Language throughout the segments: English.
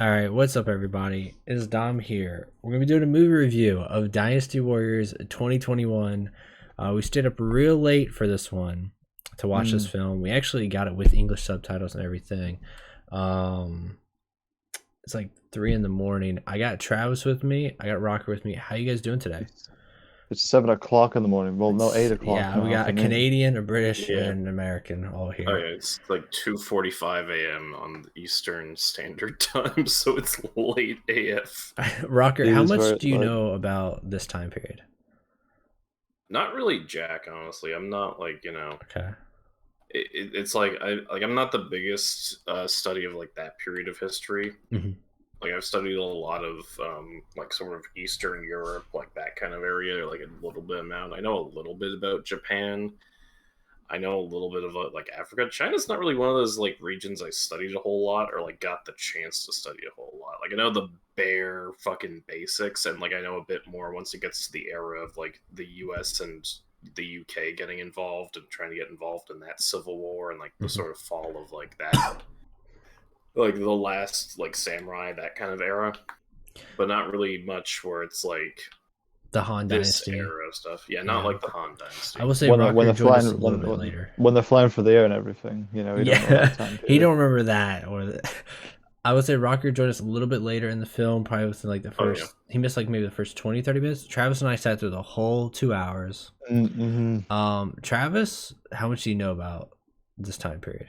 All right, what's up, everybody? It's Dom here. We're gonna be doing a movie review of Dynasty Warriors 2021. We stayed up real late for this one to watch this Mm. film. We actually got it with English subtitles and everything. Um, it's like 3 in the morning. I got Travis with me. I got Rocker with me. How you guys doing today? It's, it's 7 o'clock in the morning. Well, no, It's 8 o'clock yeah, we now got for a me. Canadian, a British, Yeah. and an American all Oh here. yeah, it's like 2:45 a.m. on the Eastern Standard Time, so it's late AF. Rocker, It how is much very do you like know about this time period? Not really Jack, honestly. I'm not Okay. it's like I'm not the biggest study of like that period of history. Hmm. Like I've studied a lot of like sort of Eastern Europe, like that kind of area, like a little bit amount. I know a little bit about Japan. I know a little bit of like Africa. China's not really one of those like regions I studied a whole lot or like got the chance to study a whole lot. Like I know the bare fucking basics and like I know a bit more once it gets to the era of like the US and the UK getting involved and trying to get involved in that civil war and like the Hmm. sort of fall of like that like the last like samurai, that kind of era. But not really much where it's like The Han this Dynasty. era of stuff. Yeah, not Yeah. like the Han I Dynasty. will say when Rocker they're joined us flying a little bit later. when they're flying for the air and everything. You don't know Yeah, that time he period. don't remember that. I would say Rocker joined us a little bit later in the film, probably within like the Oh yeah. first. He missed like maybe the first 20, 30 minutes. Travis and I sat through the whole 2 hours. Mm-hmm. Travis, how much do you know about this time period?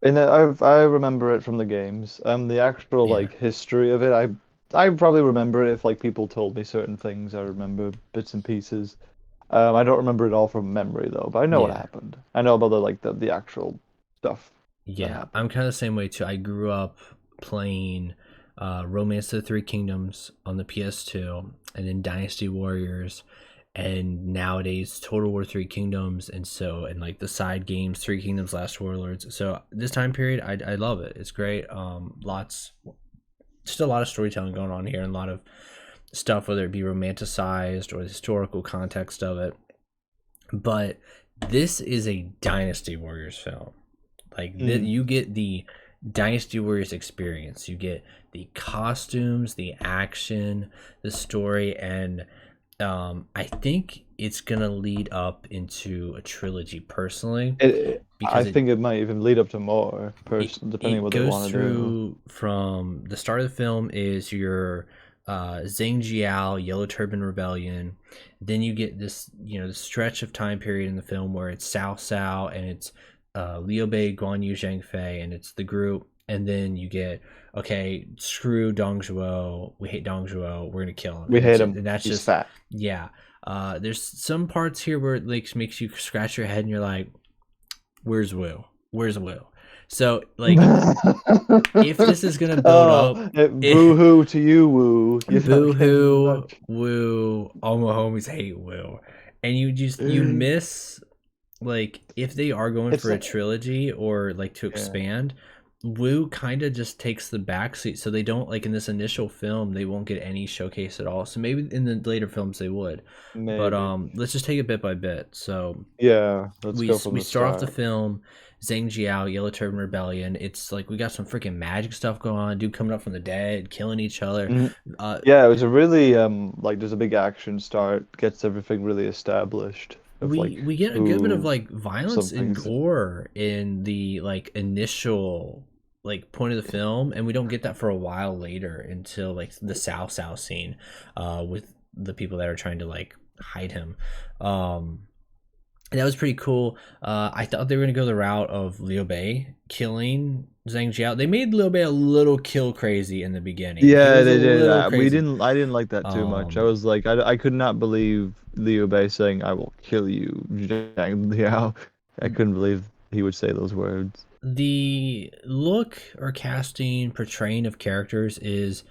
And I remember it from the games. The actual Yeah, like history of it, I probably remember it if like people told me certain things. I remember bits and pieces. I don't remember it all from memory though, but I know what yeah, happened. I know about the actual stuff that yeah. I'm happened. kind of the same way too. I grew up playing Romance of the Three Kingdoms on the PS2, and then Dynasty Warriors, and nowadays Total War Three Kingdoms, and like the side games Three Kingdoms, Last Warlords. So this time period, I love it. It's great. Lots, just a lot of storytelling going on here, and a lot of stuff, whether it be romanticized or the historical context of it. But this is a Dynasty Warriors film. Like Mm. you get the Dynasty Warriors experience. You get the costumes, the action, the story, and I think it's gonna lead up into a trilogy personally, I because think it might even lead up to more, depending on it what they goes want to do. through from the start of the film is your Zhang Jiao Yellow Turban Rebellion. Then you get this, the stretch of time period in the film where it's Cao Cao and it's Liu Bei, Guan Yu, Zhang Fei, and it's the group. And then you get, okay, screw Dong Zhuo, we hate Dong Zhuo, we're gonna kill him, We hate him. and that's He's just, fat. yeah. There's some parts here where it like makes you scratch your head and you're like, where's Wu? Where's Wu? So like, if this is gonna build up, Boo hoo to you, Woo. You're not boo getting hoo, much. Wu, all my homies hate Wu, and you miss, like, if they are going It's for a like, trilogy or like to yeah, expand, Wu kind of just takes the backseat, so they don't, like, in this initial film they won't get any showcase at all. So maybe in the later films they would, but maybe. let's just take it bit by bit. So Yeah, let's we go from we the start off the start. film, Zhang Jiao, Yellow Turban Rebellion. It's like we got some freaking magic stuff going on, dude coming up from the dead, killing each other. Mhm. Uh, Yeah, it was a really like there's a big action start, gets everything really established of like we get a good bit of who like violence some and things. gore in the like initial like point of the film, and we don't get that for a while later until like the Cao Cao scene, with the people that are trying to like hide him. Um, And that was pretty cool. I thought they were gonna go the route of Liu Bei killing Zhang Jiao. They made Liu Bei a little kill crazy in the beginning. He Yeah, was a they did little that. crazy. I didn't like that too much. I Um, was like, I could not believe Liu Bei saying, "I will kill you, Zhang Liao." I couldn't believe he would say those words. the look or casting portraying of characters is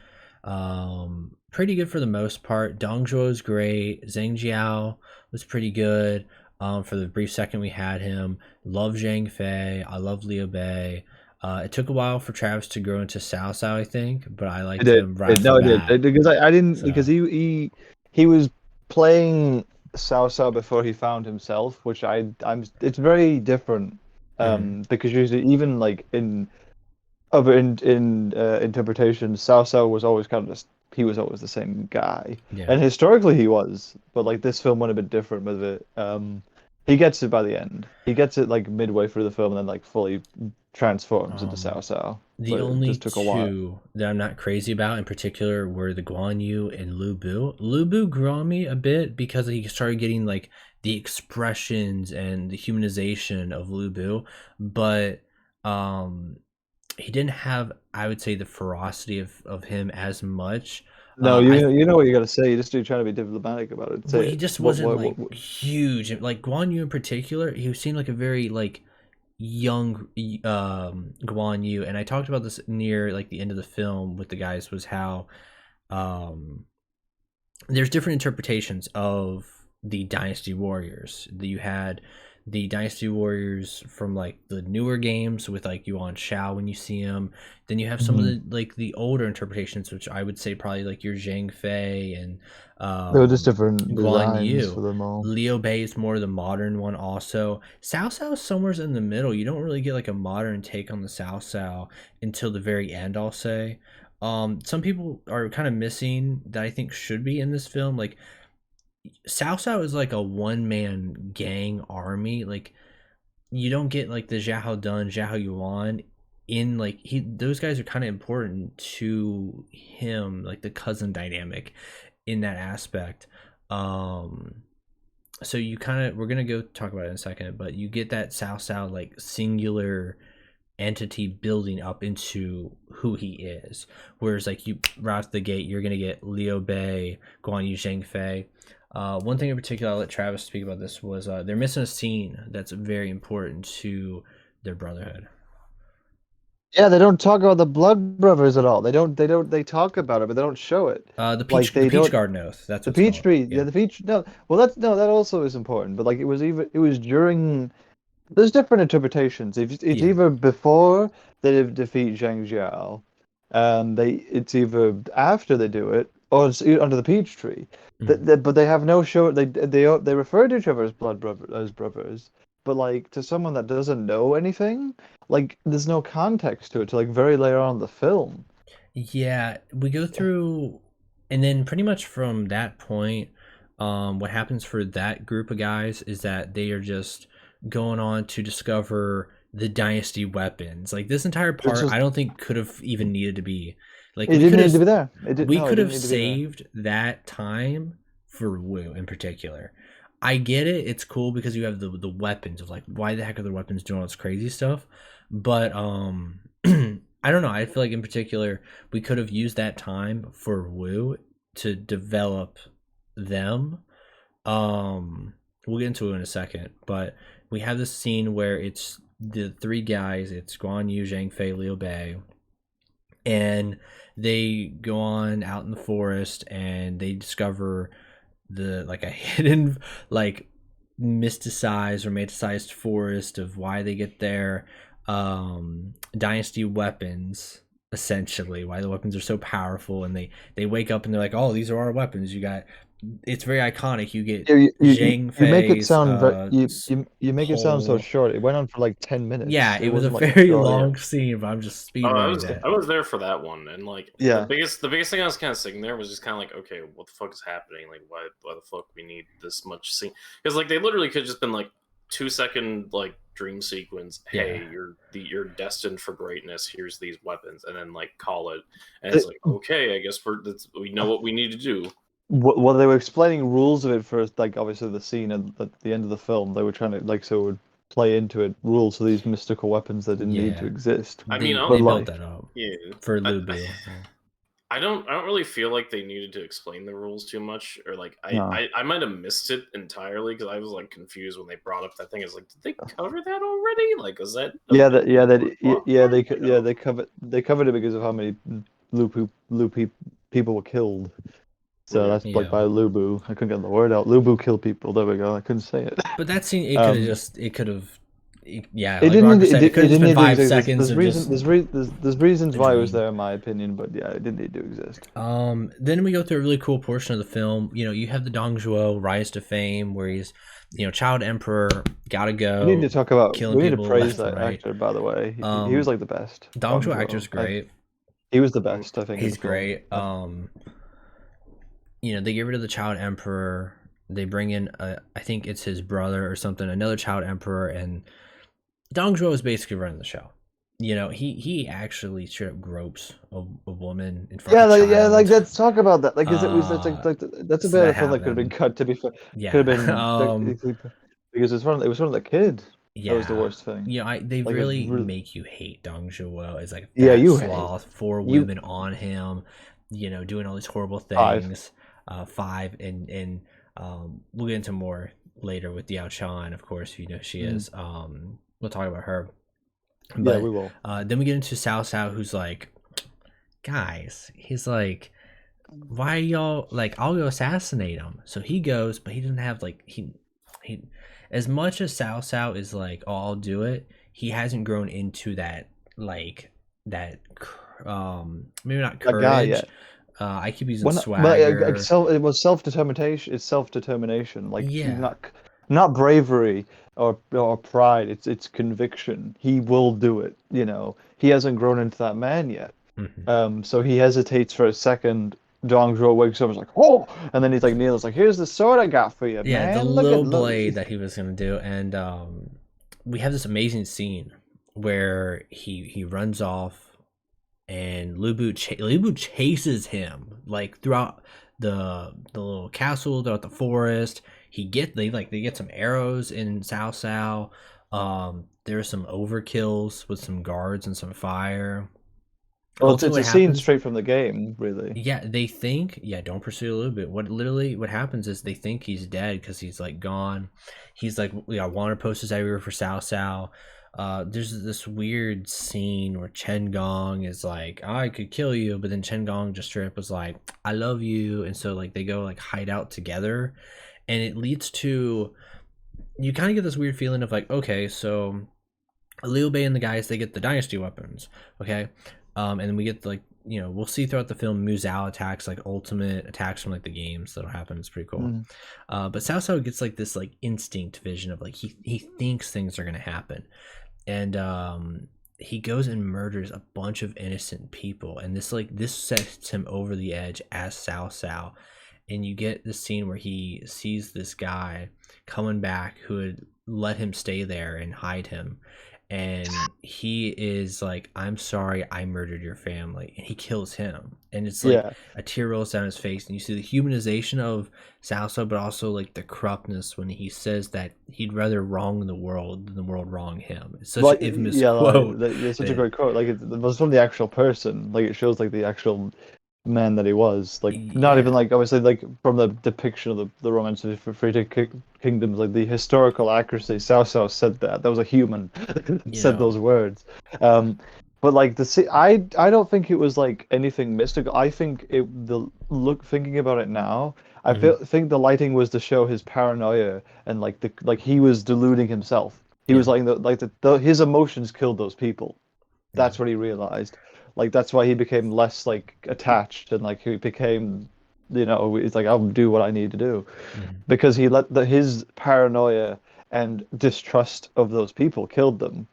pretty good for the most part. Dong Zhuo is great. Zhang Jiao was pretty good. For the brief second we had him, love Zhang Fei. I love Liu Bei. It took a while for Travis to grow into Cao Cao, I think, but I It liked did. him right off the No, it did. bat. Because I didn't because So, he was playing Cao Cao before he found himself, which I'm it's very different. mhm. Because usually even like in Oh, but in interpretation, Cao Cao was always kind of just he was always the same guy, Yeah. and historically he was, but like this film went a bit different with it. He gets it by the end. He gets it like midway through the film, and then like fully transforms into Cao Um, Cao. the But it only just took a while. two that I'm not crazy about in particular were the Guan Yu and Lu Bu. Lu Bu grew on me a bit because he started getting like the expressions and the humanization of Lu Bu, but um, he didn't have, I would say, the ferocity of him as much. No, I you know what you got to say. You just do trying to be diplomatic about it. Well, Say he it. just wasn't like What? huge. Like Guan Yu in particular, he seemed like a very like young Guan Yu, and I talked about this near like the end of the film with the guys was how um there's different interpretations of the Dynasty Warriors. You had the Dynasty Warriors from like the newer games with like Yuan Shao when you see him. Then you have some of Mhm. the like the older interpretations, which I would say probably like your Zhang Fei and There were just different Guan designs for Yu. them all. Liu Bei is more the modern one also. Cao Cao is somewhere in the middle. You don't really get like a modern take on the Cao Cao until the very end, I'll say. Some people are kind of missing that I think should be in this film. Like Cao Cao is like a one man gang army. Like you don't get like the Xiahou Dun, Xiahou Yuan in like he those guys are kind of important to him, like the cousin dynamic in that aspect. Um so you kind of we're gonna go talk about it in a second, but you get that Cao Cao like singular entity building up into who he is. Whereas like you right off the gate, you're gonna get Liu Bei, Guan Yu, Zhang Fei. One thing in particular, I'll let Travis speak about this was they're missing a scene that's very important to their brotherhood. Yeah, they don't talk about the Blood Brothers at all. They talk about it, but they don't show it. Like The they Peach don't Garden Oath. That's the what's peach called. tree, yeah, Yeah. the peach no. Well, that's no, that also is important, but like it was during there's different interpretations. It's Yeah. either before they defeat Zhang Jiao, and it's either after they do it, or it's under the peach tree. Mm. But they have no show. They refer to each other as as brothers, but like to someone that doesn't know anything, like there's no context to it. To like very later on in the film. Yeah, we go through, and then pretty much from that point, what happens for that group of guys is that they are just going on to discover the dynasty weapons. Like this entire It's part, just I don't think could have even needed to be. Like it didn't need to be there. It did we no, it could didn't have need to be there. saved that time for Wu in particular. I get it; it's cool because you have the weapons of like why the heck are the weapons doing all this crazy stuff, but I don't know. I feel like in particular we could have used that time for Wu to develop them. We'll get into it in a second, but we have this scene where it's the three guys. It's Guan Yu, Zhang Fei, Liu Bei, and they go on out in the forest and they discover the like a hidden like mysticized, romanticized forest of why they get there, dynasty weapons, essentially why the weapons are so powerful, and they wake up and they're like, oh, these are our weapons. You got, it's very iconic. You get Zhang You make it Fei's sound you make it sound so pole. short. It went on for like 10 Yeah, minutes. It it was a wasn't like a very short. Yeah. long scene, but I'm just speed Oh, running that. I was there for that one, and like Yeah. the biggest thing I was kind of sitting there was just kind of like, okay, what the fuck is happening? Like, why the fuck we need this much scene? Because like they literally could have just been like 2 second like dream sequence. Hey, Yeah. you're destined for greatness. Here's these weapons, and then like call it, and it's like, okay, I guess we know what we need to do. Well, they were explaining rules of it first, like obviously the scene at the end of the film. They were trying to like so it would play into it rules for these mystical weapons that didn't need to Yeah, exist. I mean, But they built like, that up yeah, for I, Lubu. I don't really feel like they needed to explain the rules too much, or like no. I might have missed it entirely because I was like confused when they brought up that thing. It's like, did they cover that already? Like, is that a Yeah, bit yeah, more plot point? Like, I don't. they covered it because of how many Lupu people were killed. So Yeah. that's like Yeah, by Lubu. I couldn't get the word out. Lubu killed people. There we go. I couldn't say it. but that scene, Um, it could have, yeah, it like didn't Roger need said, it it could have just didn't been need to 5 seconds exist. There's of reason just there's reasons a why it was dream. there in my opinion, but yeah, it didn't need to exist. Then we go through a really cool portion of the film. You know, you have the Dong Zhuo rise to fame, where he's Child Emperor gotta We need to go, talk about. killing We need to people praise left and that right. actor. By the way, he was like the best. Dong Dong Zhuo actor's Zhuo. great. He was the best, I think, in He's the film. great. They get rid of the Child Emperor. They bring in, I think it's his brother or something, another Child Emperor, and Dong Zhuo is basically running the show. He actually straight up gropes a woman in front Yeah, of a like child. let's talk about that. Like, is it was Uh, that's a so bit of that the film that could have been happened. cut. To be fair, could have Yeah. been because it was from the kid. That was the Yeah. worst thing. They Like, it's really really, make you hate Dong Zhuo as like a yeah, fat you hate sloth, four you women on him, doing all these horrible five. things. Five, and we'll get into more later with Yao Chan, of course, she Mm, is. We'll talk about her. yeah, But we will. then we get into Cao Cao, who's like, guys, he's like, why are y'all like? I'll go assassinate him. So he goes, but he doesn't have like he as much as Cao Cao is like, oh, I'll do it. He hasn't grown into that like that maybe not That guy, yeah. courage. I keep using When but swagger. it was self-determination. It's self-determination. Like he's Yeah. not bravery or pride. It's conviction. He will do it. He hasn't grown into that man yet. Mhm. So he hesitates for a second. Dong Zhuo wakes up and is like, "Oh!" And then he's like, Neil's like, "Here's the sword I got for you, Yeah, the man. Look low at look." blade that he was gonna do, and we have this amazing scene where he runs off, and Lu Bu chases him like throughout the little castle, throughout the forest. They get some arrows in Cao Cao. There's some overkills with some guards and some fire. Well, it's Ultimately, a what scene happens? straight from the game, really. Yeah, they think, yeah, don't pursue a little bit. What happens is they think he's dead because he's like gone. He's like, we got wanted posters everywhere for Cao Cao. There's this weird scene where Chen Gong is like, I could kill you, but then Chen Gong just straight up was like, I love you, and so like they go like hide out together, and it leads to, you kind of get this weird feeling of like, okay, so Liu Bei and the guys, they get the dynasty weapons, okay, and then we get like, we'll see throughout the film Muzao attacks, like ultimate attacks from like the games that'll happen. It's pretty cool. Mm. But Cao Cao gets like this like instinct vision of like he thinks things are gonna happen, and he goes and murders a bunch of innocent people, and this sets him over the edge as Cao Cao. And you get this scene where he sees this guy coming back who had let him stay there and hide him, and he is like, I'm sorry I murdered your family, and he kills him, and it's like Yeah. a tear rolls down his face, and you see the humanization of Salsa, but also like the corruptness when he says that he'd rather wrong the world than the world wrong him. It's such an Like, infamous yeah, like, quote. that's such a that great quote. Like, it was from the actual person. Like, it shows like the actual man that he was. Like, not even Yeah. like obviously like from the depiction of the romance of the Kingdoms, like the historical accuracy. Cao Cao said that. That was a human that you said know those words. Um, but like I don't think it was like anything mystical. I think the look thinking about it now. mhm. Think the lighting was to show his paranoia and like he was deluding himself. He Yeah. was his emotions killed those people. Yeah. That's what he realized. Like that's why he became less like attached and like he became, he's like I'll do what I need to do Mhm. because he let his paranoia and distrust of those people killed them.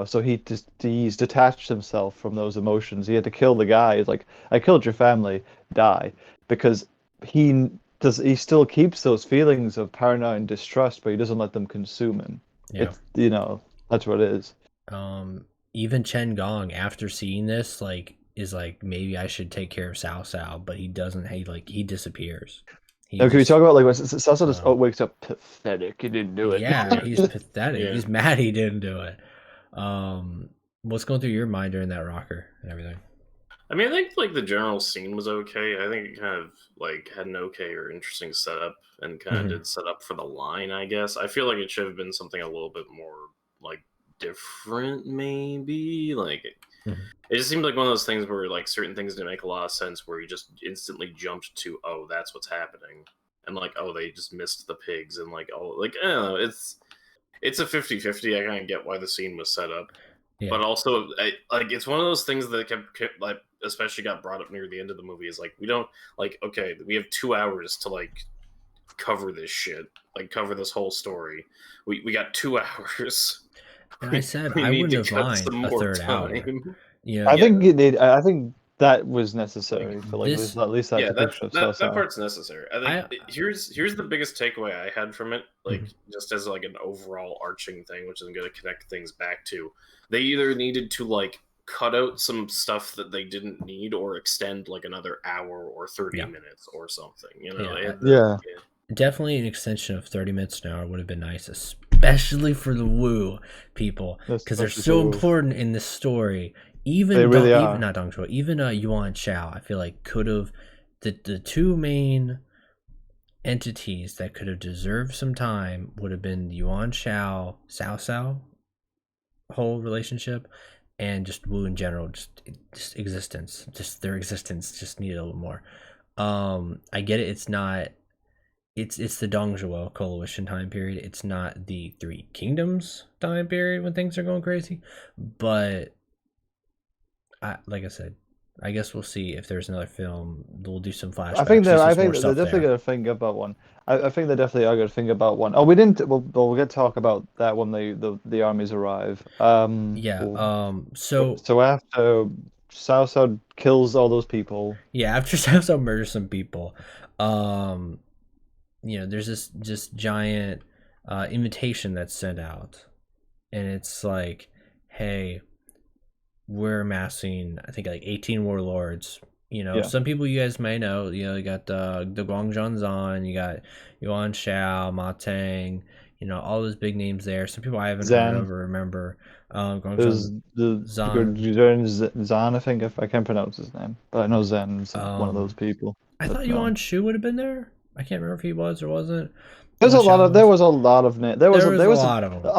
So he's detached himself from those emotions. He had to kill the guy. He's like, I killed your family, die, because he he still keeps those feelings of paranoia and distrust, but he doesn't let them consume him. Yeah. It's that's what it is. Even Chen Gong, after seeing this, like, is like, maybe I should take care of Cao Cao, but he doesn't. He disappears. He Now, can we talk just about like when Sasa just uh, wakes up pathetic? He didn't do it. yeah, he's pathetic. Yeah. He's mad he didn't do it. What's going through your mind during that rocker and everything? I mean, I think like the general scene was okay. I think it kind of like had an okay or interesting setup and kind of Hmm. did set up for the line, I guess. I feel like it should have been something a little bit more like different, maybe. Like Hmm. it just seemed like one of those things where like certain things didn't make a lot of sense where you just instantly jumped to, oh, that's what's happening. And like, oh, they just missed the pigs and like, oh, like, I don't know, it's a 50-50. I kind of get why the scene was set up. Yeah. But also, like it's one of those things that kept like, especially got brought up near the end of the movie. Is like we don't like okay, we have 2 hours to like cover this shit, like cover this whole story. We got 2 hours. And I we, said we I need wouldn't to have cut mind some a more third hour. time. You I know, Yeah, think it need. I think that was like necessary for like this at least that yeah, depiction of that Sao. part's necessary. I think I here's the biggest takeaway I had from it, like mhm. just as like an overall arching thing, which I'm going to connect things back to. They either needed to like cut out some stuff that they didn't need, or extend like another hour or 30 Yeah, minutes or something. You know, yeah, Yeah, definitely an extension of 30 minutes an hour would have been nice, especially for the Woo people, because they're especially so for Wu. important in this story. They really Even are. not Dong Zhuo, even Yuan Shao, I feel like could have the two main entities that could have deserved some time would have been Yuan Shao, Cao Cao whole relationship, and just Wu in general, just existence, just their existence just needed a little more. I get it. It's not. It's the Dongzhuo coalition time period. It's not the Three Kingdoms time period when things are going crazy. But like I said, I guess we'll see if there's another film. We'll do some flashbacks, do I some more think that they're stuff definitely there. gonna think about one. I think they definitely are gonna think about one. Oh, we didn't. We'll get to talk about that when the armies arrive. Yeah. So So after Cao Cao kills all those people, yeah, after Cao Cao murders some people, um, there's this just giant invitation that's sent out, and it's like, hey, we're amassing, I think, like 18 warlords. yeah, Some people you guys may know. You got the Guangzhou Zan, you got Yuan Shao, Ma Tang. All those big names there. Some people I haven't heard of Zan. or remember. There's Guangzhou the Zan. Zan. I think if I can't pronounce his name, but I know Zan's one of those Um, people. I But thought Yuan Shu would have been there. I can't remember if he was or wasn't. Yuan Shao there was. was a lot of names. There was There a was lot of them.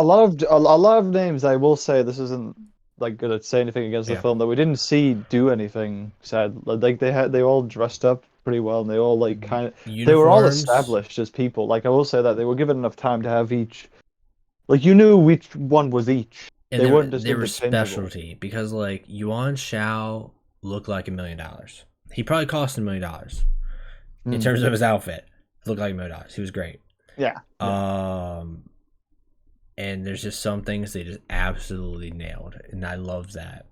a lot of names. I will say this isn't like gonna say anything against the Yeah. film that we didn't see do anything sad. Like they all dressed up pretty well and they all like kind of they were all Uniforms. established as people. Like I will say that they were given enough time to have each like you knew which one was each. And They they were weren't just they were interchangeable. specialty because like Yuan Shao looked like $1 million. He probably cost $1 million in Mm. terms of his outfit. He looked like $1 million. He was great. Yeah, yeah. Um, and there's just some things they just absolutely nailed, and I love that.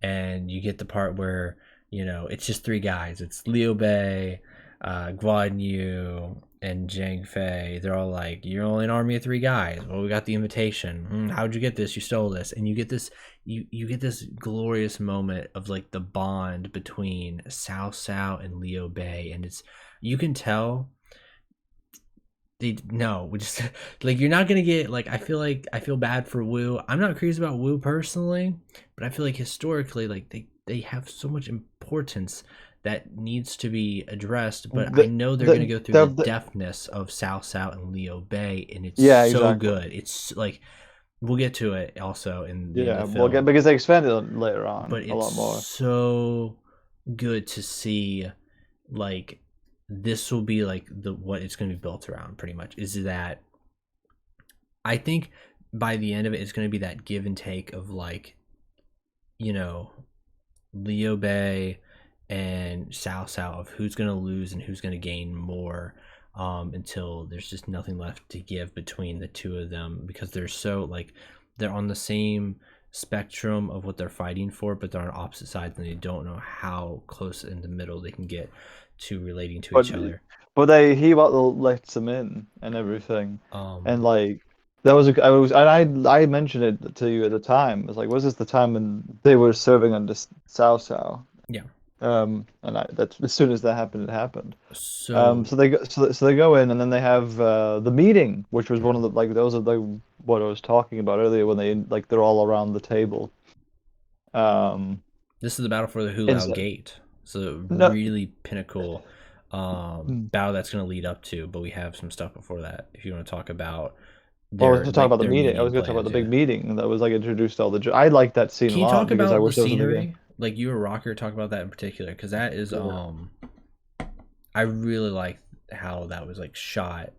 And you get the part where it's just three guys. It's Liu Bei, Guan Yu, and Zhang Fei. They're all like, "You're only an army of three guys." Well, we got the invitation. How'd you get this? You stole this, and you get this. You get this glorious moment of like the bond between Cao Cao and Liu Bei, and you can tell they no, we just like you're not gonna get like I feel bad for Wu. I'm not crazy about Wu personally, but I feel like historically like they have so much importance that needs to be addressed. But I The, know they're gonna go through the the deftness of Cao Cao and Liu Bei, and it's yeah, so exactly. good. It's like we'll get to it also in the end Yeah, of the we'll get film, because they expanded on it later on but a it's lot more. so good to see like this will be like the what it's going to be built around pretty much is that I think by the end of it it's going to be that give and take of like you know Leo Bay and Cao Cao of who's going to lose and who's going to gain more until there's just nothing left to give between the two of them because they're so like they're on the same spectrum of what they're fighting for, but they're on opposite sides and they don't know how close in the middle they can get to relating to But each other. he lets them in and everything, Um, and like that was I was and I mentioned it to you at the time. It's like was this the time when they were serving under Cao Cao? yeah. And that's as soon as that happened, it happened. So So they go in and then they have the meeting, which was one of the like those are like what I was talking about earlier when they like they're all around the table. Um, this is the battle for the Hulao inside. Gate. So No, really pinnacle battle that's going to lead up to. But we have some stuff before that. If you want to talk about well, I was going to talk about the their meeting. I meeting was going to talk about plans, the big yeah. meeting that was like introduced all the. I liked that scene a Can you lot talk because I about the wish there was something again. scenery? Like you or Rocker talk about that in particular because that is Yeah. I really like how that was like shot.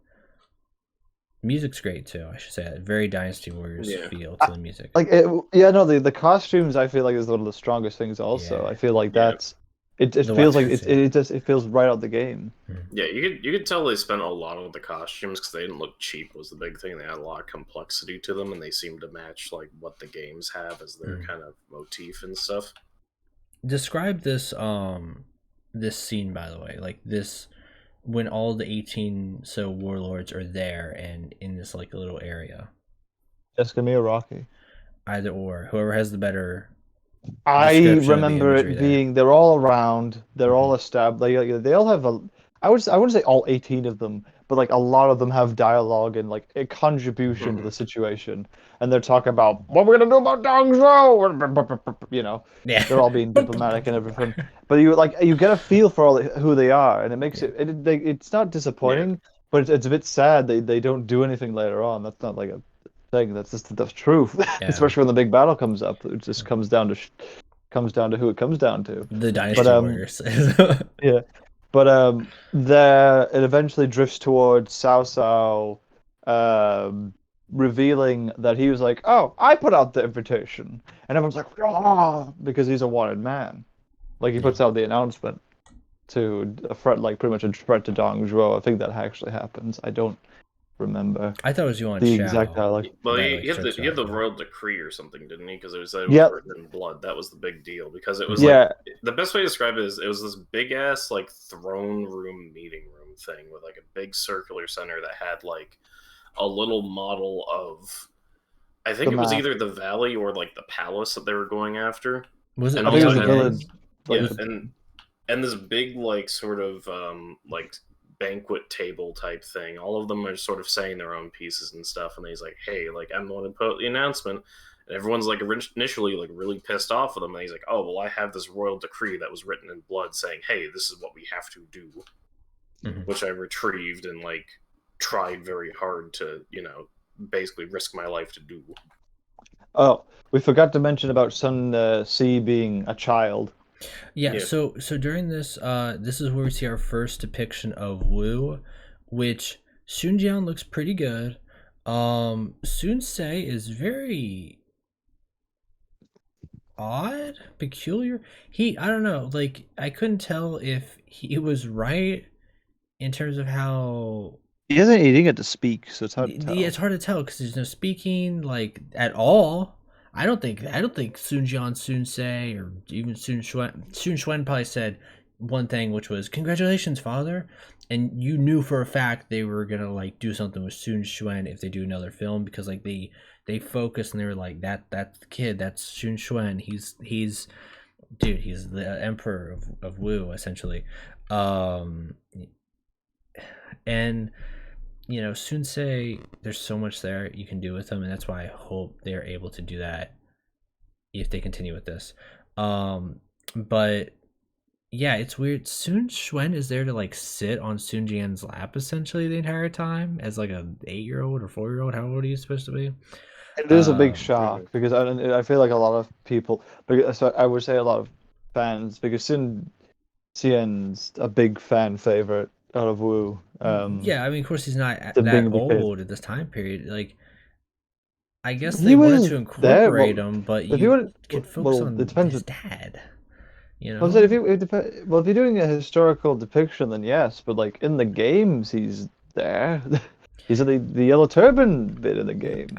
Music's great too. I should say that. Very Dynasty Warriors Yeah. feel to the music. Like yeah, no, the costumes I feel like is one of the strongest things. Also, Yeah, I feel like Yeah. It The feels like walkthrough scene. it feels right out the game. Yeah, you could tell they spent a lot on the costumes because they didn't look cheap. Was the big thing. They had a lot of complexity to them, and they seemed to match like what the games have as their Mm. kind of motif and stuff. Describe this scene, by the way, like this, when all the 18 so warlords are there and in this like little area. It's gonna be a Rocky. Either or, whoever has the better I description of the remember imagery it there. being they're all around, they're Hmm. all established. They all have a. I wouldn't say all 18 of them, but like a lot of them have dialogue and like a contribution to the situation, and they're talking about what we're gonna do about Dongzhou. Yeah. They're all being diplomatic and everything. But you get a feel for who they are, and it makes Yeah. it's not Yeah, disappointing, but it's a bit sad they don't do anything later on. That's not like a thing. That's just the truth. Yeah. Especially when the big battle comes up, it just comes down to who it comes down to. The But Dynasty Warriors. yeah. But there it eventually drifts towards Cao Cao, um, revealing that he was like, "Oh, I put out the invitation," and everyone's like, "Oh," because he's a wanted man. Like he Yeah. puts out the announcement to a threat, like pretty much a threat to Dong Zhuo. I think that actually happens. I don't remember I thought it was Yuan the exact Shao dialogue. well, that he, like he had the starts he had off the with. royal decree or something, didn't he? Because it was Yep. written in blood. That was the big deal. Because it was Mhm. like Yeah. the best way to describe it is it was this big ass like throne room meeting room thing with like a big circular center that had like a little model of I The think it was map. either the valley or like the phulao that they were going after, Was it and I think it was also the had Liang? village. Like yeah, the and this big like sort of like banquet table type thing. All of them are sort of saying their own pieces and stuff, and he's like, "Hey, like I'm the one who put out the announcement." And everyone's like initially like really pissed off with him, and he's like, "Oh well, I have this royal decree that was written in blood saying, hey, this is what we have to do," Mhm. which I retrieved and like tried very hard to basically risk my life to do. Oh, we forgot to mention about Sun C being a child. Yeah, Yeah, so during this this is where we see our first depiction of Wu, which Sun Jian looks pretty good. Sun Se is very odd, peculiar. I don't know, like I couldn't tell if he was right in terms of how He didn't get to speak, so it's hard to yeah, tell. it's hard to tell because there's no speaking like at all. I don't think Sun Jian, Sun Se, or even Sun Xuan probably said one thing, which was "Congratulations, father," and you knew for a fact they were gonna like do something with Sun Xuan if they do another film because like they focused and they were like that's the kid, that's Sun Xuan. He's dude, he's the emperor of Wu essentially, um, and Sunsei, there's so much there you can do with them, and that's why I hope they're able to do that if they continue with this. But yeah, it's weird. Sun Shuen is there to like sit on Sun Jian's lap essentially the entire time as like a 8-year-old or 4-year-old. How old are you supposed to be? It is a big Um, shock because I feel like a lot of people, so I would say a lot of fans, because Sin Cien's a big fan favorite out of Wu. yeah, I mean, of course, he's not The that being because old at this time period. Like, I guess they he wanted was to there. incorporate him, but If you you would, could focus well, it on depends. his dad. You I said if know? you well, if you're doing a historical depiction, then yes. But like in the games, he's there. He's in the yellow turban bit in the I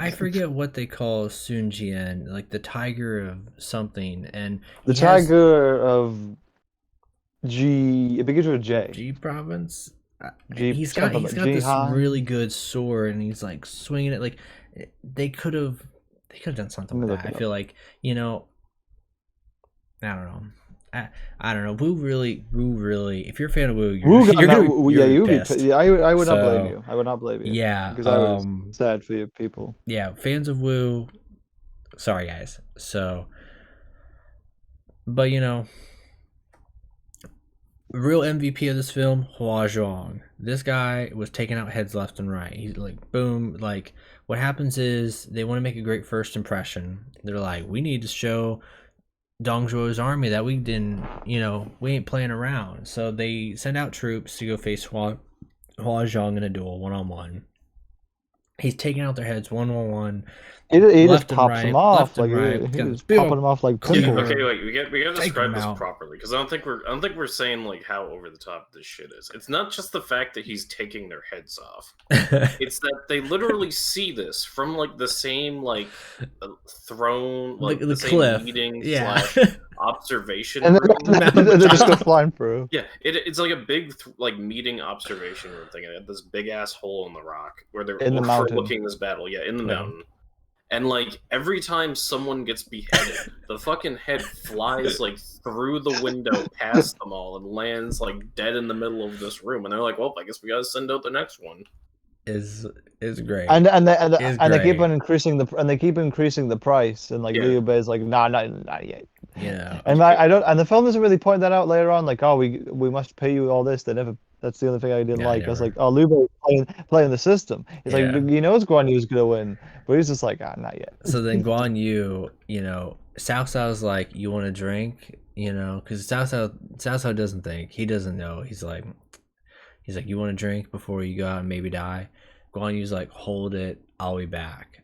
games. forget what they call Sun Jian, like the tiger of something, and The he has tiger of G. It begins with a J. G province. G something He's like got this really Jihan. good sword, and he's like swinging it. Like they could have done something Let me with look that. I it up. feel like I don't know. I don't know. Wu really. If you're a fan of Wu, Wu got yeah, you're you would be. pissed. Yeah, I would not blame So you. I would not blame you yeah, because I was sad for you people. yeah, fans of Wu. Sorry guys. So, but real MVP of this film, Hua Zhong. This guy was taking out heads left and right. He's like, boom. Like, what happens is they want to make a great first impression. They're like, we need to show Dong Zhuo's army that we didn't, we ain't playing around. So they send out troops to go face Hua Zhong in a duel, one on one. He's taking out their heads one on one, He just left and pops them right, off left like and right. he Got was big popping old them off like Yeah, people. okay, cleaver. wait. We gotta Taking describe them this out. properly because I don't think we're saying like how over the top this shit is. It's not just the fact that he's taking their heads off. It's that they literally see this from like the same like throne, like The the same cliff. meeting Yeah. slash observation And room. then, Mountain they're just go top. flying through. Yeah, it's like a big like meeting observation room thing. It had this big ass hole in the rock where they're In the mountain. overlooking this battle. Yeah, in the Yeah. mountain. And like every time someone gets beheaded, the fucking head flies like through the window past them all and lands like dead in the middle of this room. And they're like, "Well, I guess we gotta send out the next one." Is great. And they keep great. on increasing the price, and like Yeah. Liu Bei's like, nah, not yet. Yeah. And I don't, and the film doesn't really point that out later on. Like, oh, we must pay you all this. They never. That's the only thing I didn't Yeah, like. I was never. like, oh, Liu Bei playing the system. He's like, Yeah. he knows Guan Yu's gonna win, but he's just like, ah, not yet. So then Guan Yu, Cao Cao's like, you want a drink? Because Cao Cao doesn't think. He doesn't know. He's like, you want a drink before you go out and maybe die? Guan Yu's like, hold it. I'll be back.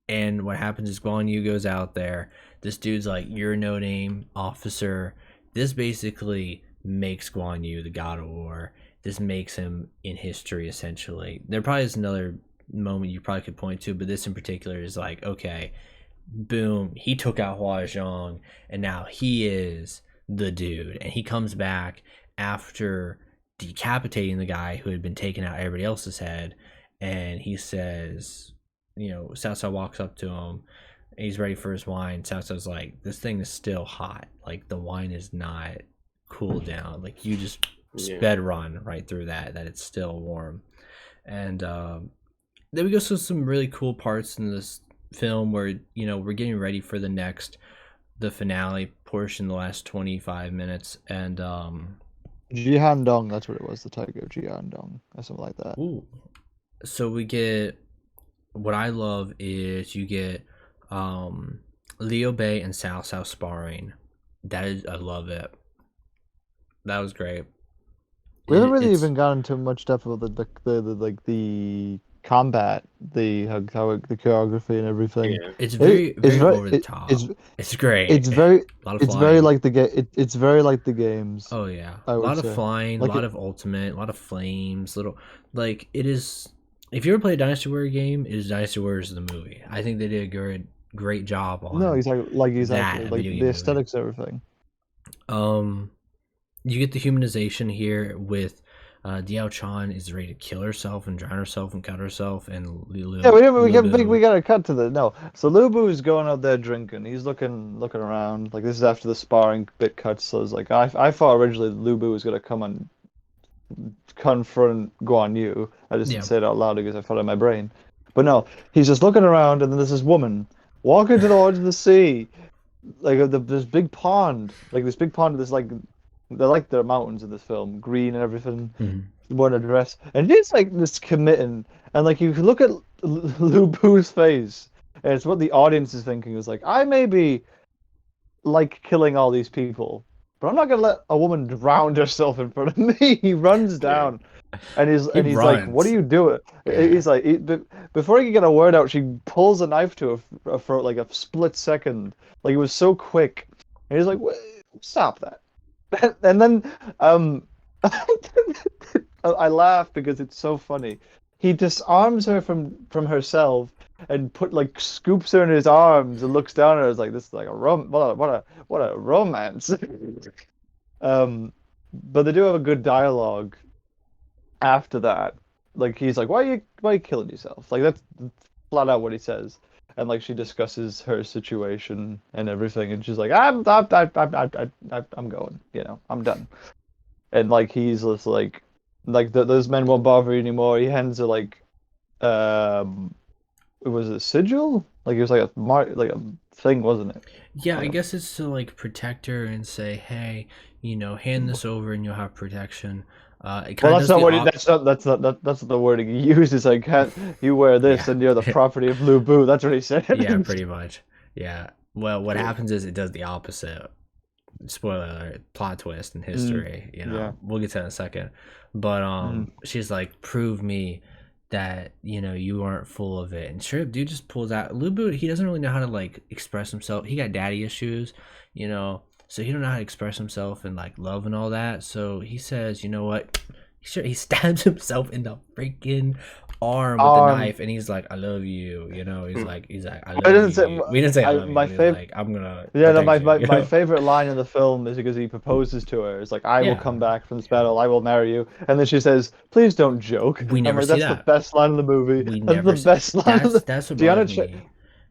And what happens is Guan Yu goes out there. This dude's like, you're a no-name officer. This basically makes Guan Yu the god of war. This makes him in history, essentially. There probably is another moment you probably could point to, but this in particular is like, okay, boom, he took out Hua Zhang, and now he is the dude. And he comes back after decapitating the guy who had been taking out everybody else's head, and he says, Cao Cao walks up to him, and he's ready for his wine. Cao Cao's like, this thing is still hot. Like, the wine is not cooled down. Like, you just sped run right through that it's still warm. And then we go to some really cool parts in this film where we're getting ready for the finale portion, the last 25 minutes, and Jihan Dong, that's what it was, the tiger, Jihan Dong, or something like that. ooh. So we get, what I love is you get Liu Bei and Cao Cao sparring. I love it. That was great. We haven't really even gotten into much stuff about the combat, the choreography and everything. Yeah. It's very over the top. It's great. It's very a lot of it's flying. very like it's very like the games. Oh yeah, a lot of flying, a lot of ultimate, a lot of flames, little like it is. If you ever play a Dynasty Warrior game, it is Dynasty Warriors the movie. I think they did a great job on. No, exactly like video game the aesthetics, everything. You get the humanization here with Diao Chan is ready to kill herself and drown herself and cut herself, and Yeah, we gotta cut to the no. So Lu Bu is going out there drinking. He's looking around. Like, this is after the sparring bit cuts. So it's like I thought originally Lu Bu was gonna come and confront Guan Yu. I just didn't say it out loud because I felt it in my brain. But no, he's just looking around, and then there's this woman walking to the edge of the sea, like this big pond, This like, they're like the mountains in this film, green and everything. Mm-hmm. Wearing a dress, and she's like this committing, and like you can look at Lu Bu's face, and it's what the audience is thinking. Is like, I may be like killing all these people, but I'm not gonna let a woman drown herself in front of me. He runs down, and he's like, "What are you doing?" Yeah. He's like, before he can get a word out, she pulls a knife to her throat like a split second. Like, it was so quick, and he's like, "Stop that!" And then I laugh because it's so funny. He disarms her from herself and scoops her in his arms and looks down at her. It's like, this is like what a romance. But they do have a good dialogue after that. Like, he's like, why are you killing yourself? Like, that's flat out what he says. And like, she discusses her situation and everything, and she's like, I'm going. I'm done. And like, he's just like those men won't bother you anymore. He hands her like, it was a sigil. Like, it was like a thing, wasn't it? Yeah, I guess it's to like protect her and say, hey, hand this over and you'll have protection. That's not the wording he uses. Like, you wear this and you're the property of Lu Bu. That's what he said. Yeah, pretty much. Yeah. Well, what happens is it does the opposite. Spoiler alert, plot twist in history. We'll get to that in a second. But she's like, prove me that you aren't full of it. And straight up, dude just pulls out Lubu. He doesn't really know how to like express himself. He got daddy issues, so he don't know how to express himself and like love and all that. So he says, you know what? He stabs himself in the freaking arm with the Um, knife, and he's like, "I love you." He's like, "I I love didn't say you." We didn't say "I love you," my but he's favorite. like, "I'm gonna Yeah, no, protect you." my favorite line in the film is because he proposes to her. It's like, I will Yeah, come back from this battle, I will marry you. And then she says, please don't joke. we I'm never like, see that's the that. best line in the movie. We That's the never see. best line in the That's what bothers Deanna Ch me.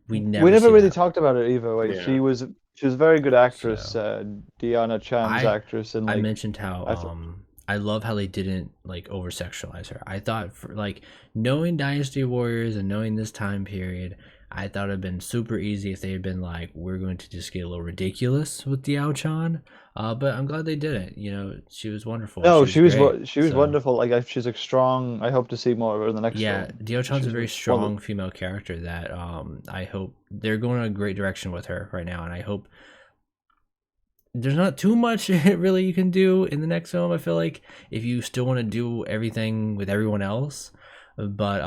We we never never see really that. talked about it either way. Yeah. She was a very good actress, So Deanna Chan's I actress, and I like mentioned how I th I love how they didn't like over sexualize her. I thought for like knowing Dynasty Warriors and knowing this time period, I thought it'd been super easy if they had been like, we're going to just get a little ridiculous with Diao Chan. But I'm glad they didn't. She was wonderful. no, She was great. she was So wonderful. Like she's like strong. I hope to see more of her in the next yeah, film. Diao Chan's a She's very one of strong female character that I hope they're going in a great direction with her right now, and I hope there's not too much really you can do in the next film. I feel like if you still want to do everything with everyone else, but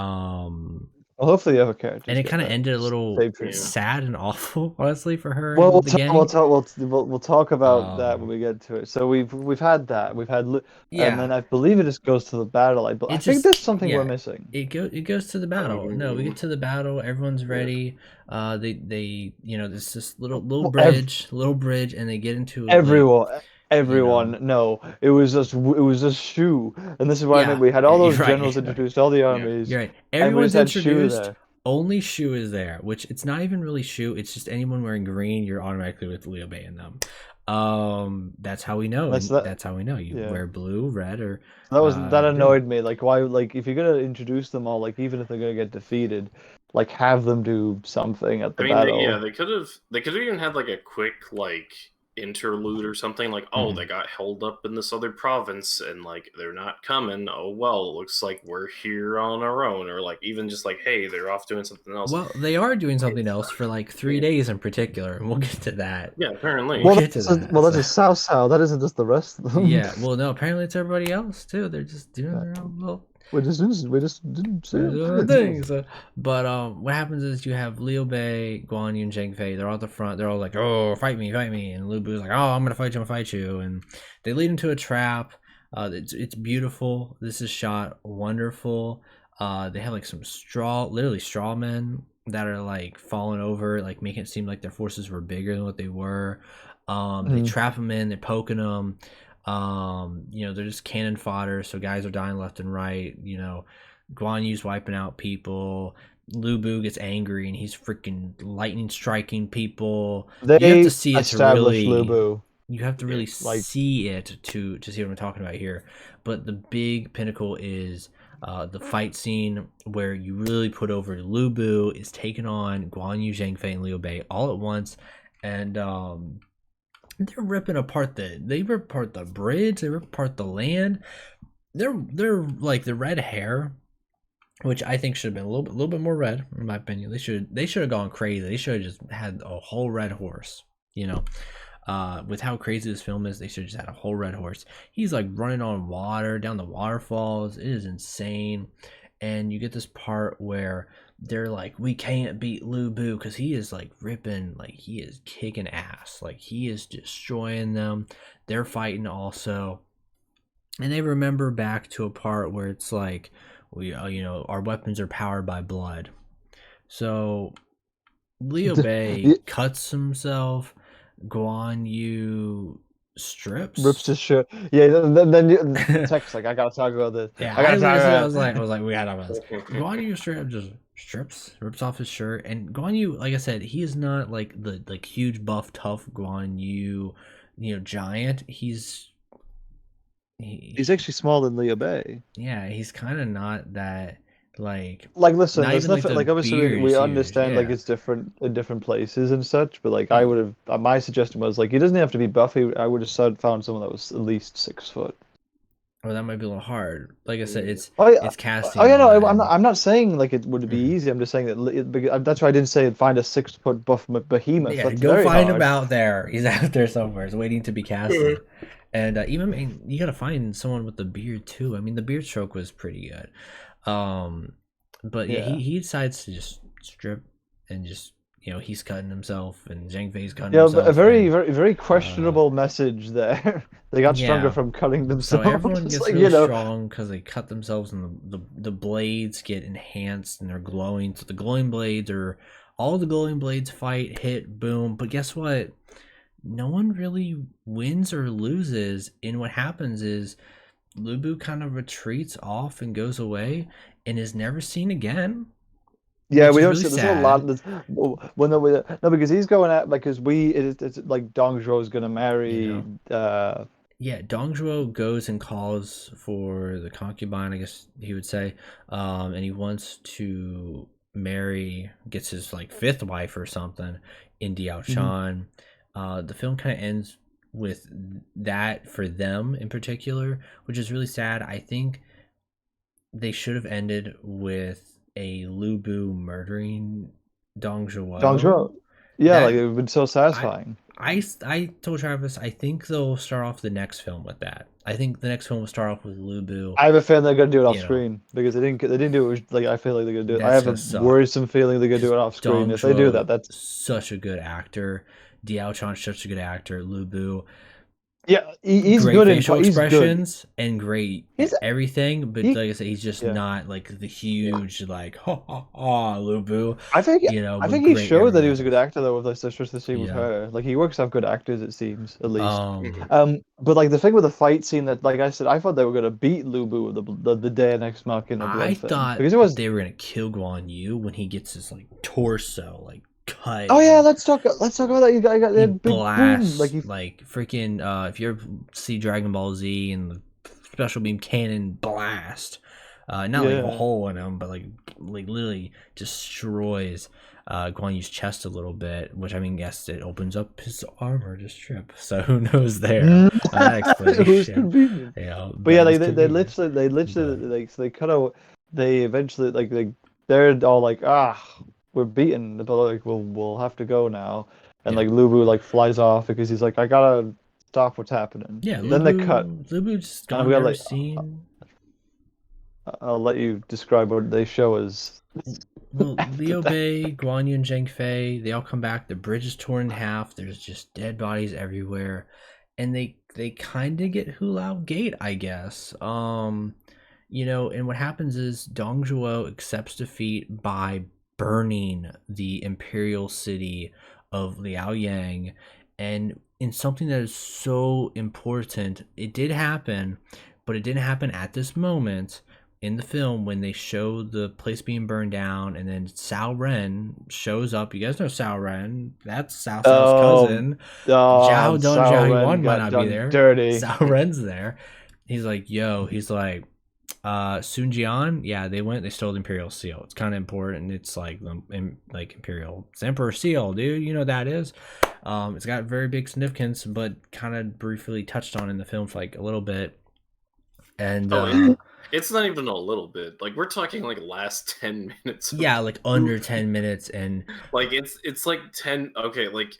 well, hopefully other and characters it get kind of better. ended a little Save treatment. Yeah. sad and awful, honestly, for her Well, and the gang. we'll talk about that when Um, we get to it. So we've had that. And yeah, then I believe it just goes to the battle. it I think just there's something we're yeah, missing. it goes to the battle. No, we Um, get to the battle. Everyone's yeah. ready. They there's this little Well, little bridge, and they get into like everyone, you know everyone. No, it was just Shu, and this is what I meant. yeah We had yeah all you're those right generals you're right. introduced, all the Yeah. armies, You're right. and we just Everyone's had Shu introduced. there. Only Shu is there, which it's not even really Shu. It's just anyone wearing green. You're automatically with Liu Bei in them. That's how we know, That's and that. that's how we know. You Yeah. wear blue, red, or That green. annoyed me. Like why like if you're gonna introduce them all, like even if they're gonna get defeated, like have them do something at I the mean, battle. they could have even had like a quick like interlude or something like, oh, Mhm. they got held up in this other province and like they're not coming. Oh well, it looks like we're here on our own, or like even just like, hey, they're off doing something else. Well, they are doing something It's else for like yeah, 3 days in particular, and we'll get to that. yeah, We'll apparently. Well, get to that. that's So a South South. That isn't just the rest of them. yeah, well, no, apparently it's everybody else too. They're just doing Yeah. their own little We just didn't say they're it. doing their thing. So, but what happens is you have Liu Bei, Guan Yu, and Zhang Fei. They're all at the front. They're all like, "Oh, fight me, fight me!" And Lu Bu's like, "Oh, I'm gonna fight you!" And they lead into a trap. It's beautiful. This is shot wonderful. They have like some literally straw men that are like falling over, like making it seem like their forces were bigger than what they were. They Mhm. trap them in. They're poking them. They're just cannon fodder, so guys are dying left and right. Guan Yu's wiping out people. Lu Bu gets angry and he's freaking lightning striking people. You have to They see it to established really Lubu. you have to Yeah. really Like see it to see what I'm talking about here. But the big pinnacle is the fight scene where you really put over Lu Bu is taking on Guan Yu, Zhang Fei, and Liu Bei all at once, and they're ripping apart they rip apart the bridge, they rip apart the land. They're like the red hair, which I think should have been a little bit more red, in my opinion. They should have gone crazy. They should have just had a whole red horse. With how crazy this film is, they should have just had a whole red horse. He's like running on water down the waterfalls. It is insane. And you get this part where they're like, we can't beat Lu Bu because he is like ripping, like he is kicking ass, like he is destroying them. They're fighting also, and they remember back to a part where it's like, our weapons are powered by blood. So Liu Bei cuts himself. Guan Yu rips strips. his shirt. Yeah, then text like I gotta talk about this. Yeah, I gotta talk I about was like, it. we gotta talk about this. Guan Yu straight up just rips off his shirt, and Guan Yu, like I said, he is not like the like huge buff tough Guan Yu, giant. He's actually smaller than Liu Bei. Yeah, he's kind of not that like Like, listen, not there's even like nothing the like obviously beard we is huge. understand like Yeah. it's different in different places and such, but like I Hmm. would have my suggestion was like he doesn't have to be buffy. I would have found someone that was at least 6 foot. Well, that might be a little hard. Like I said, Oh yeah, it's casting oh yeah, no, on. I'm not saying like it would be Mhm. easy. I'm just saying that that's why I didn't say find a 6 foot buff behemoth. Yeah, That's go very find him hard. out there. He's out there somewhere. He's waiting to be casted. And even I mean, you gotta find someone with the beard too. I mean, the beard stroke was pretty good. But yeah, Yeah. he decides to just strip and just he's cutting himself and Zhang Fei's cutting Yeah, a himself very, and very, very uh questionable message there. They got stronger yeah. from cutting So everyone themselves. gets Like, really strong because they cut themselves, and the blades get enhanced and they're glowing. So the glowing blades are all the glowing blades fight, hit, boom. But guess what? No one really wins or loses. And what happens is Lubu kind of retreats off and goes away and is never seen again, yeah, which we is don't really see. There's a lot. sad. Well, no, because he's going at like because it's like Dong Zhuo's gonna You marry. know, yeah, Dongzhuo goes and calls for the concubine, I guess he would say, and he wants to marry, gets his like fifth wife or something in Diao Mhm. Chan. The film kind of ends with that for them in particular, which is really sad. I think they should have ended with a Lubu murdering Dong Dongzhuo. Zhuo. Yeah, like That it would been so I satisfying. I told Travis I think they'll start off the next film with that. I think the next film will start off with Lubu. I have a feeling they're gonna do it off You know, screen because they didn't do it. Like I feel like they're gonna do it. I that's have a gonna suck worrisome feeling they're gonna because do it off screen. Dong If they do Zhuo that, that's such a good actor. Diao Chan's such a good actor. Lubu, yeah. He's great good in. facial He's good. expressions and great He's everything. But he. like I said, he's just Yeah. not like the Yeah. huge like ha ha ha Lubu. I think I But think he great showed that he everywhere was a good else. actor though with like Sister to See with Yeah. her. Like he works out good actors, it seems, at least. Mhm. But like the thing with the fight scene that, like I said, I thought they were gonna beat Lubu with the day next Machina I blood thing thought because it was. they were gonna kill Guan Yu when he gets his like torso like cut Oh yeah, and let's talk about that. You got he that big boom. Like blasts he. like freaking if you ever see Dragon Ball Z and the special beam cannon blast, not like a Yeah. hole in him, but like literally destroys Guan Yu's chest a little bit, which I mean, yes, it opens up his armor to strip. So who knows there? That It was explanation, convenient. But yeah, but it's like convenient. they literally But like so they cut out. They eventually they're all like we're beaten, but like we'll have to go now. And yeah, like Lubu like flies off because he's like I gotta stop what's happening. yeah, Then they cut, Lubu just and I'm gone, gonna never let seen. I'll let you describe what they show us Well, after Liu that. Bei, Guan Yu, and Zhang Fei, they all come back. The bridge is torn in half. There's just dead bodies everywhere, and they kind of get Hulao Gate, I guess. And what happens is Dong Zhuo accepts defeat by burning the imperial city of Liaoyang, and in something that is so important, it did happen, but it didn't happen at this moment in the film when they show the place being burned down, and then Cao Ren shows up. You guys know Cao Ren. That's Cao Cao's Oh, cousin. oh, Zhao Dun Sao Zhao Ren Yuan might got not be done there. dirty. Cao Ren's there. He's like, yo, he's like, Sun Jian, yeah, they stole the Imperial Seal. It's kind of important. It's like like Imperial, it's Emperor Seal, dude. You know what that is. It's got very big significance, but kind of briefly touched on in the film for like a little bit. And Oh, it's not even a little bit. Like we're talking like last 10 minutes of yeah, the like under movie. 10 minutes, and Like it's like 10. Okay, like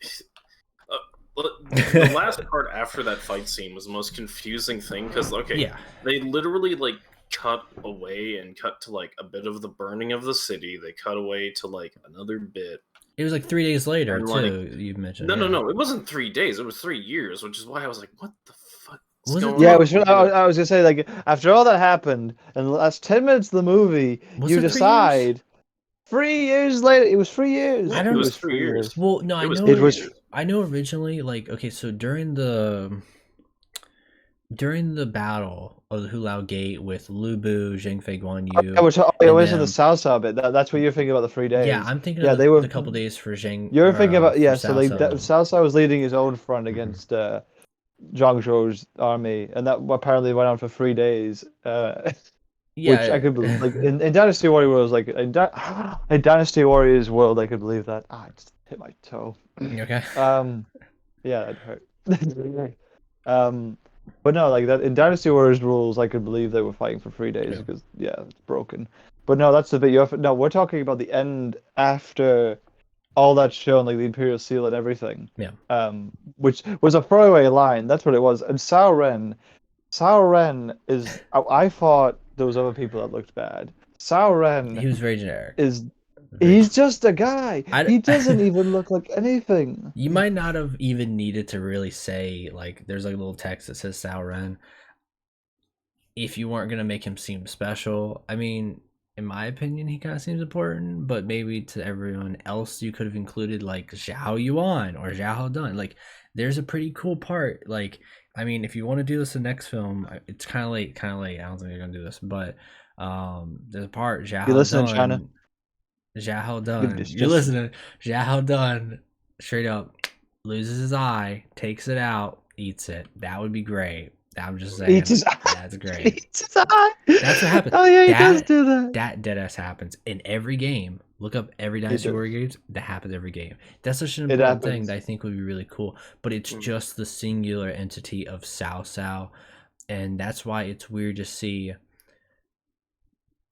the last part after that fight scene was the most confusing thing because okay, yeah, they literally like cut away and cut to like a bit of the burning of the city. They cut away to like another bit, it was like 3 days later and like too. You mentioned, no, no, yeah. no, it wasn't 3 days. It was 3 years, which is why I was like, what the fuck is Was it going Yeah, it three? on? was. I was gonna say like after all that happened, and the last 10 minutes of the movie, Was you it 3 years? decide 3 years later. It was 3 years. I Yeah, it It don't. was was three 3 years. years. Well, no, It I was It three know. was. years. I know originally, like, okay, so during the battle of the Hulao Gate with Lu Bu, Zheng Fei, Guan I Yu, was. Oh, yeah, it and was in the then South Side bit. That's what you're thinking about the three yeah, days. I'm thinking of Yeah, the, they were. the couple days for Zheng You're thinking about for yeah. So Cao like Cao. South Side was leading his own front Mhm. against Zhang Zhou's army, and that apparently went on for 3 days. Which I Yeah. could believe. Like in Dynasty Warriors world, like in Dynasty Warriors world, I could believe that. I just hit my toe. You okay? Um, yeah, that hurt. Um, but no, like that in Dynasty Warriors rules, I could believe they were fighting for 3 days Yeah. because yeah, it's broken. But no, that's the bit you have. No, we're talking about the end after all that's shown, like the Imperial Seal and everything. Yeah. Which was a throwaway line. That's what it was. And Sao Ren is. I thought there was other people that looked bad. Sauron He was very generic. is Very, he's just a guy. I, He doesn't even look like anything. you might not have even needed to really say like there's like a little text that says Sauron if you weren't gonna make him seem special. I mean, in my opinion, he kind of seems important, but maybe to everyone else, you could have included like Zhao Yuan or Zhao Dun. Like, there's a pretty cool part. Like, I mean, if you want to do this in the next film, it's kind of late. Kind of late. I don't think you're gonna do this, but there's a part You Zhao listen, China. Dun. Zhao It's Dun. You're just listening. Zhao Dun straight up loses his eye, takes it out, eats it. That would be great. I'm just eats saying. his eye. That's great. Eats his eye. That's what happens. Oh yeah, he does do that. That deadass happens in every game. Look up every Dynasty Warrior games. That happens every game. That's such an important thing that I think would be really cool. But it's just the singular entity of Cao Cao, and that's why it's weird to see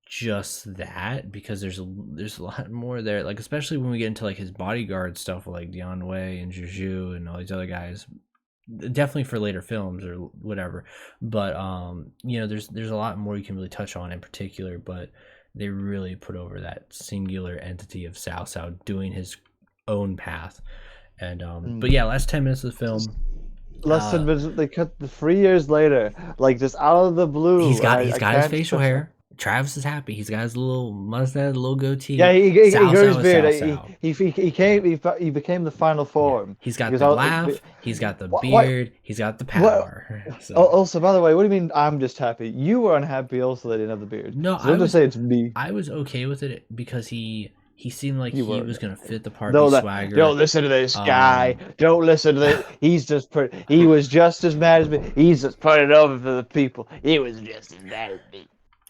just that, because there's a lot more there. Like, especially when we get into like his bodyguard stuff with like Dian Wei and Juju and all these other guys. Definitely for later films or whatever, but you know, there's a lot more you can really touch on in particular, but they really put over that singular entity of Cao Cao doing his own path. And but yeah, last 10 minutes of the film, less than they cut the 3 years later, like just out of the blue. he's got his facial hair. Travis is happy. He's got his little mustache, little goatee. Yeah, he Cao grew his Cao beard. is Cao Cao. He became the final form. He's got He was the out- laugh. He's got the What- beard. He's got the power. So. Also, by the way, what do you mean I'm just happy? You were unhappy also that he didn't have the beard. No, So don't just say it's me. I was okay with it because he seemed like he was gonna fit the part. Don't Swagger. Don't listen to this guy. Don't listen to this. He was just as mad as me. He's just putting it over for the people. He was just as mad as me.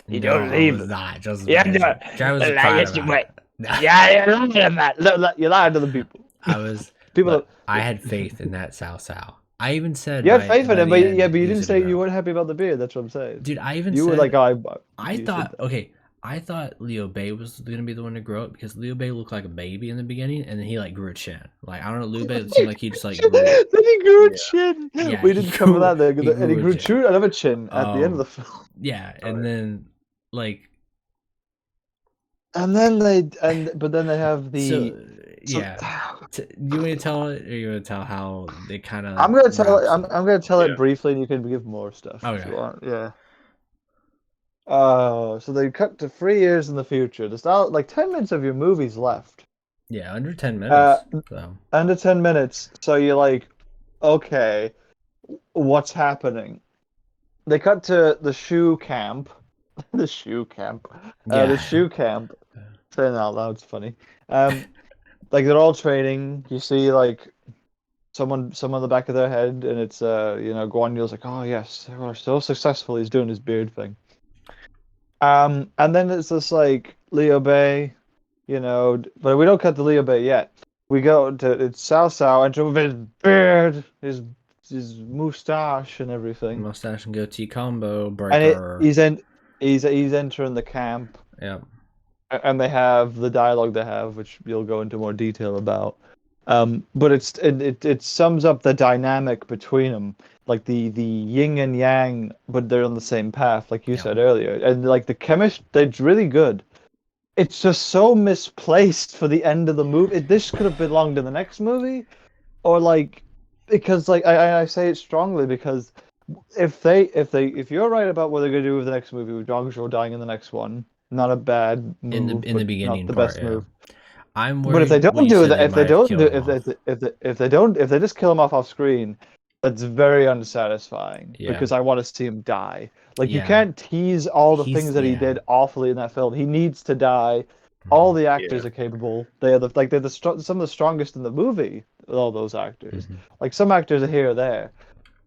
You don't leave him. Not just Yeah, no. Travis was crying yes, you about went. it. Yeah, you're lying about that. You're lying to the people. I was People. look, I had faith in that Cao Cao. I even said You had faith in him, but end, yeah, but you didn't say gonna you grow. weren't happy about the beard. That's what I'm saying. Dude, I even You said were like, I thought okay. I thought Liu Bei was gonna be the one to grow up because Liu Bei looked like a baby in the beginning, and then he like grew a chin. Like, I don't know, Liu Bei seemed like he just like grew. Then he grew a chin. Yeah, We didn't cover that there, and he grew chin. another chin at the end of the film. Yeah, and then like. And then but then they have the. Yeah. Do you want to tell it, or you want to tell how they kind of? I'm gonna tell it. I'm gonna tell it briefly, and you can give more stuff. Okay. If you want. Yeah. So they cut to 3 years in the future. There's now like 10 minutes of your movie's left. Yeah, under 10 minutes. So. Under 10 minutes. So you're like, okay, what's happening? They cut to the shoe camp. The shoe camp. The shoe camp. Saying that out loud is funny. Like they're all training. You see like someone on the back of their head, and it's Guan Yu's like, oh yes, we're so successful. He's doing his beard thing. And then it's this like Liu Bei, but we don't cut to Liu Bei yet. We go to it's Cao Cao and with his beard, his mustache and everything. Mustache and goatee combo breaker. And he's entering the camp. Yeah. And they have the dialogue they have, which you'll go into more detail about. But it sums up the dynamic between them, like the yin and yang, but they're on the same path, like you said earlier. And like the chemistry, it's really good. It's just so misplaced for the end of the movie. This could have belonged in the next movie, or like because like I say it strongly because if you're right about what they're gonna do with the next movie with Zhang Zhou dying in the next one. Not a bad move in the beginning, not the best move. I'm worried. But if they don't do that, if they just kill him off screen, that's very unsatisfying. Yeah. Because I want to see him die. Like you can't tease all the things that he did awfully in that film. He needs to die. All the actors are capable. They're some of the strongest in the movie. All those actors. Like some actors are here or there.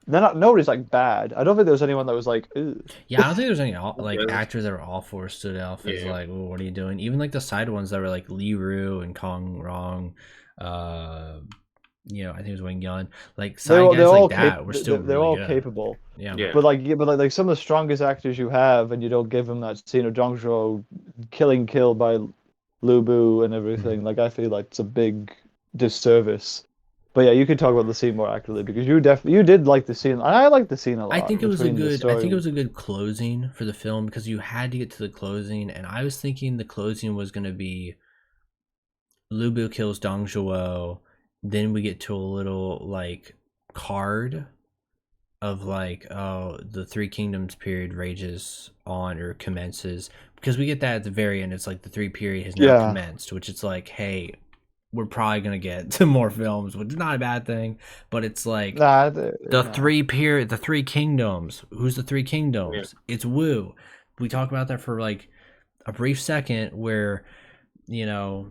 Nobody's like bad. I don't think there was anyone that was like, ooh. Yeah, I don't think there's any like actors that were all four stood out as like, oh, what are you doing? Even like the side ones that were like Li Ru and Kong Rong, I think it was Wang Yun. Like side guys like that were still they're really all good. capable. Yeah. But like some of the strongest actors you have, and you don't give them that scene of Zhang Zhou killed by Lu Bu and everything. Like I feel like it's a big disservice. But yeah, you could talk about the scene more accurately because you did like the scene. And I like the scene a I lot think it was a between the good. I think it story. was a good closing for the film because you had to get to the closing, and I was thinking the closing was going to be Lu Bu kills Dong Zhuo, then we get to a little like card of like, oh, the Three Kingdoms period rages on or commences, because we get that at the very end. It's like the three period has now Yeah. commenced, which it's like, hey, we're probably gonna get to more films, which is not a bad thing, but it's like Nah, nah. the Three Kingdoms. Who's the Three Yeah. Kingdoms? It's Wu. We talk about that for like a brief second where, you know,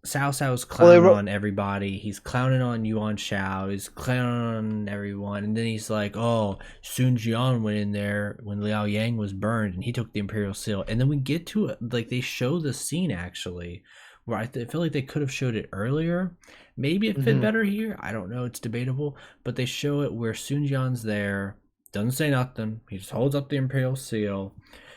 Cao Cao's Well, they clowning wrote. on everybody. He's clowning on Yuan Shao. He's clowning on everyone. And then he's like, oh, Sun Jian went in there when Liao Yang was burned and he took the Imperial Seal. And then we get to it. Like, they show the scene actually where I feel like they could have showed it earlier. Maybe it fit Mhm. better here. I don't know. It's debatable. But they show it where Sun Jian's there. Doesn't say nothing. He just holds up the Imperial Seal.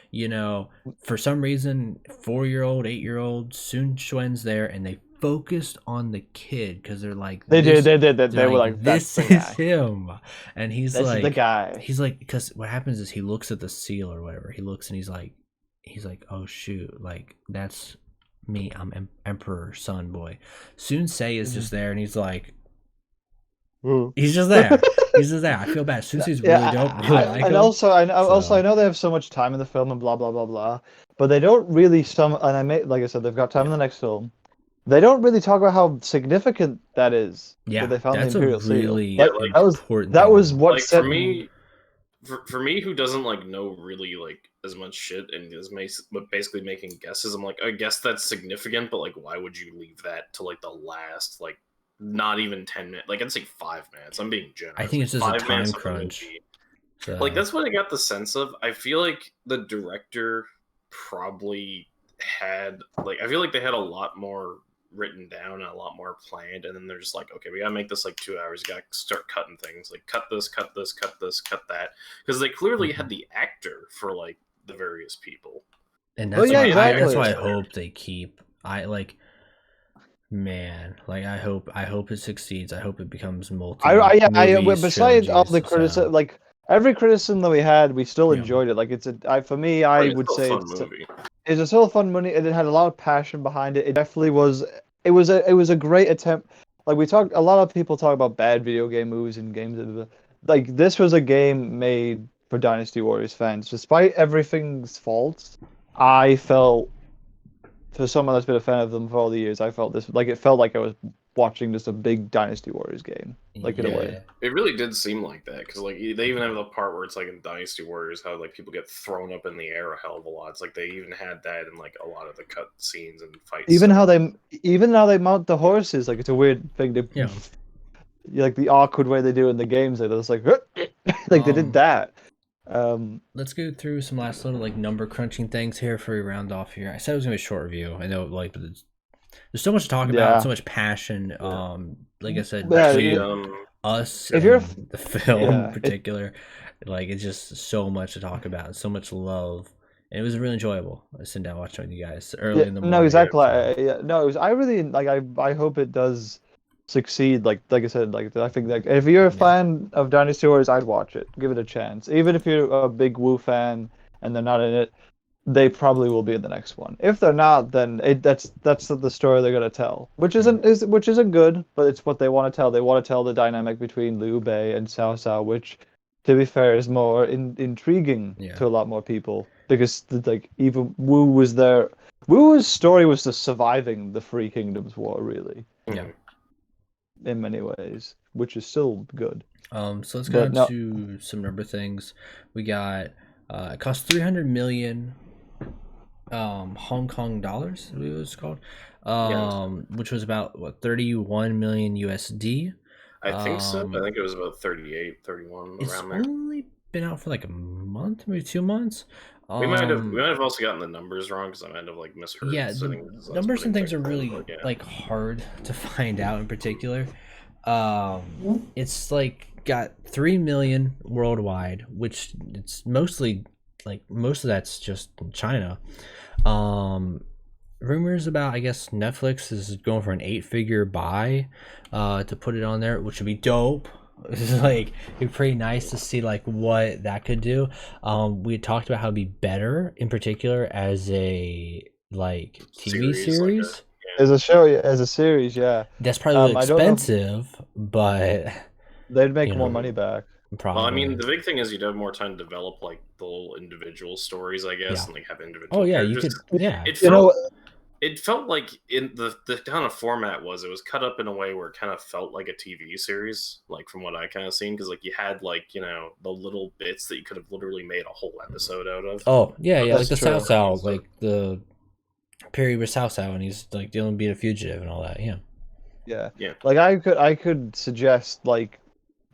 You know, for some reason, 4-year-old, 8-year-old Sun Xuan's there, and they focused on the kid because they're like They did. this. They did. They're They were like, like, "That's this the is guy. him, and This is the guy." he's like, because what happens is he looks at the seal or whatever. He looks and he's like, oh shoot, like that's me. I'm Emperor Son Boy. Sun Se is Mhm. just there, and he's like, Ooh. he's just there. He's just there. I feel bad. Sun Se's really dope. Yeah, I really like and him. also I So know they have so much time in the film and blah blah blah blah, but they don't really some. And I may like I said, they've got time in yeah. the next film. They don't really talk about how significant that is that Yeah, they found the that's a Imperial Seal. really Yeah, Like like important that thing was to what like for set. me, for me who doesn't like know really like as much shit and is but basically making guesses, I'm like, I guess that's significant, but like why would you leave that to like the last, like not even 10 minutes, like I'd say 5 minutes, I'm being I generous, think like it's just a 5 minutes time of the crunch. movie, like So that's what I got the sense of. I feel like the director probably had, like, I feel like they had a lot more written down and a lot more planned, and then they're just like, okay, we gotta make this like 2 hours, you gotta start cutting things, like cut this, cut this, cut this, cut that, because they clearly had the actor for like the various people. and Oh yeah, that's exactly. why I hope they keep. I like, man, like I hope it succeeds. I hope it becomes multi Yeah, movies, besides all the trilogies. criticism, So like every criticism that we had, we still yeah, enjoyed it. Like for me, I Like, it's would still a say fun movie. it's a still fun movie, and it had a lot of passion behind it. It definitely was. It was a great attempt. Like we talked, a lot of people talk about bad video game movies and games. Like this was a game made for Dynasty Warriors fans. Despite everything's faults, I felt for someone that's been a fan of them for all the years, I felt this like it felt like I was watching just a big Dynasty Warriors game, like in a way. yeah, It really did seem like that, because like they even have the part where it's like in Dynasty Warriors how like people get thrown up in the air a hell of a lot. It's like they even had that in like a lot of the cut scenes and fight Even stuff. how they even how they mount the horses, like it's a weird thing to yeah. like the awkward way they do it in the games. Like it's like like they did Um, that. Um, let's go through some last little like number crunching things here before we round off here. I said it was gonna be a short review. I know, like, but there's so much to talk about, yeah, so much passion. Like I said, yeah. Actually, between us If you're, and the film in yeah, particular, like it's just so much to talk about, so much love, and it was really enjoyable. I sitting down watching with you guys yeah, early in the no, morning. exactly. So Yeah, no, it was. I really like. I hope it does succeed. Like I said, like I think like if you're a yeah, fan of Dynasty Warriors, I'd watch it. Give it a chance. Even if you're a big Wu fan and they're not in it, they probably will be in the next one. If they're not, then that's the story they're gonna tell, yeah, which isn't good, but it's what they want to tell. They want to tell the dynamic between Liu Bei and Cao Cao, which, to be fair, is more intriguing yeah, to a lot more people because like even Wu was there. Wu's story was the surviving the Three Kingdoms War, really, yeah. mhm. in many ways, which is still good. So let's go But no, into some number things. We got it cost 300 million Hong Kong dollars, I believe it was called, Yeah, which was about what 31 million USD. I think so. I Um, think it was about 38, 31 it's around there. only been out for like a month, maybe 2 months. We might have also gotten the numbers wrong, because I might have like misheard Yeah, the sitting as I was numbers and putting things are things in, really but yeah. like hard to find out in particular. It's like got 3 million worldwide, which it's mostly like most of that's just in China. Um, rumors about, I guess Netflix is going for an 8-figure buy to put it on there, which would be dope. It's like it'd be pretty nice to see like what that could do. We had talked about how it'd be better in particular as a like TV Series like a series. As a show, as a series, yeah. That's probably a little I don't know if expensive, but they'd make you more know, money back. Well, I mean, probably. the big thing is you'd have more time to develop like the little individual stories, I guess, Yeah. and like have Oh individual yeah, you characters. could. Yeah. It You felt know, it felt like in the kind of format was it was cut up in a way where it kind of felt like a TV series, like from what I kind of seen, because like you had like the little bits that you could have literally made a whole episode out of. Oh yeah, But yeah, this like that's the true. South really South, needs to- like the period with South South, and he's like dealing with being a fugitive and all that. Yeah. Yeah. Yeah. Like I could suggest like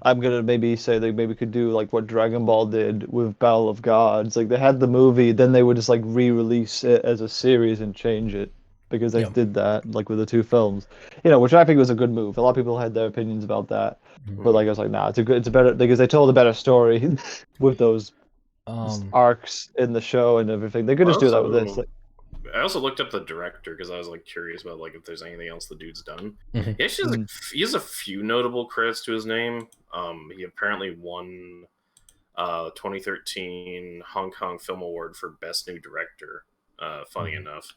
I'm gonna maybe say they maybe could do like what Dragon Ball did with Battle of Gods. Like they had the movie, then they would just like re-release it as a series and change it because they Yeah. did that like with the two films. Which I think was a good move. A lot of people had their opinions about that, but like I was like, nah, it's a better because they told a better story with those Um. arcs in the show and everything. They could just do that with this. Like, I also looked up the director because I was like curious about like if there's anything else the dude's done. Mhm. He actually has, Mm. he has a few notable credits to his name. He apparently won 2013 Hong Kong Film Award for Best New Director. Funny enough.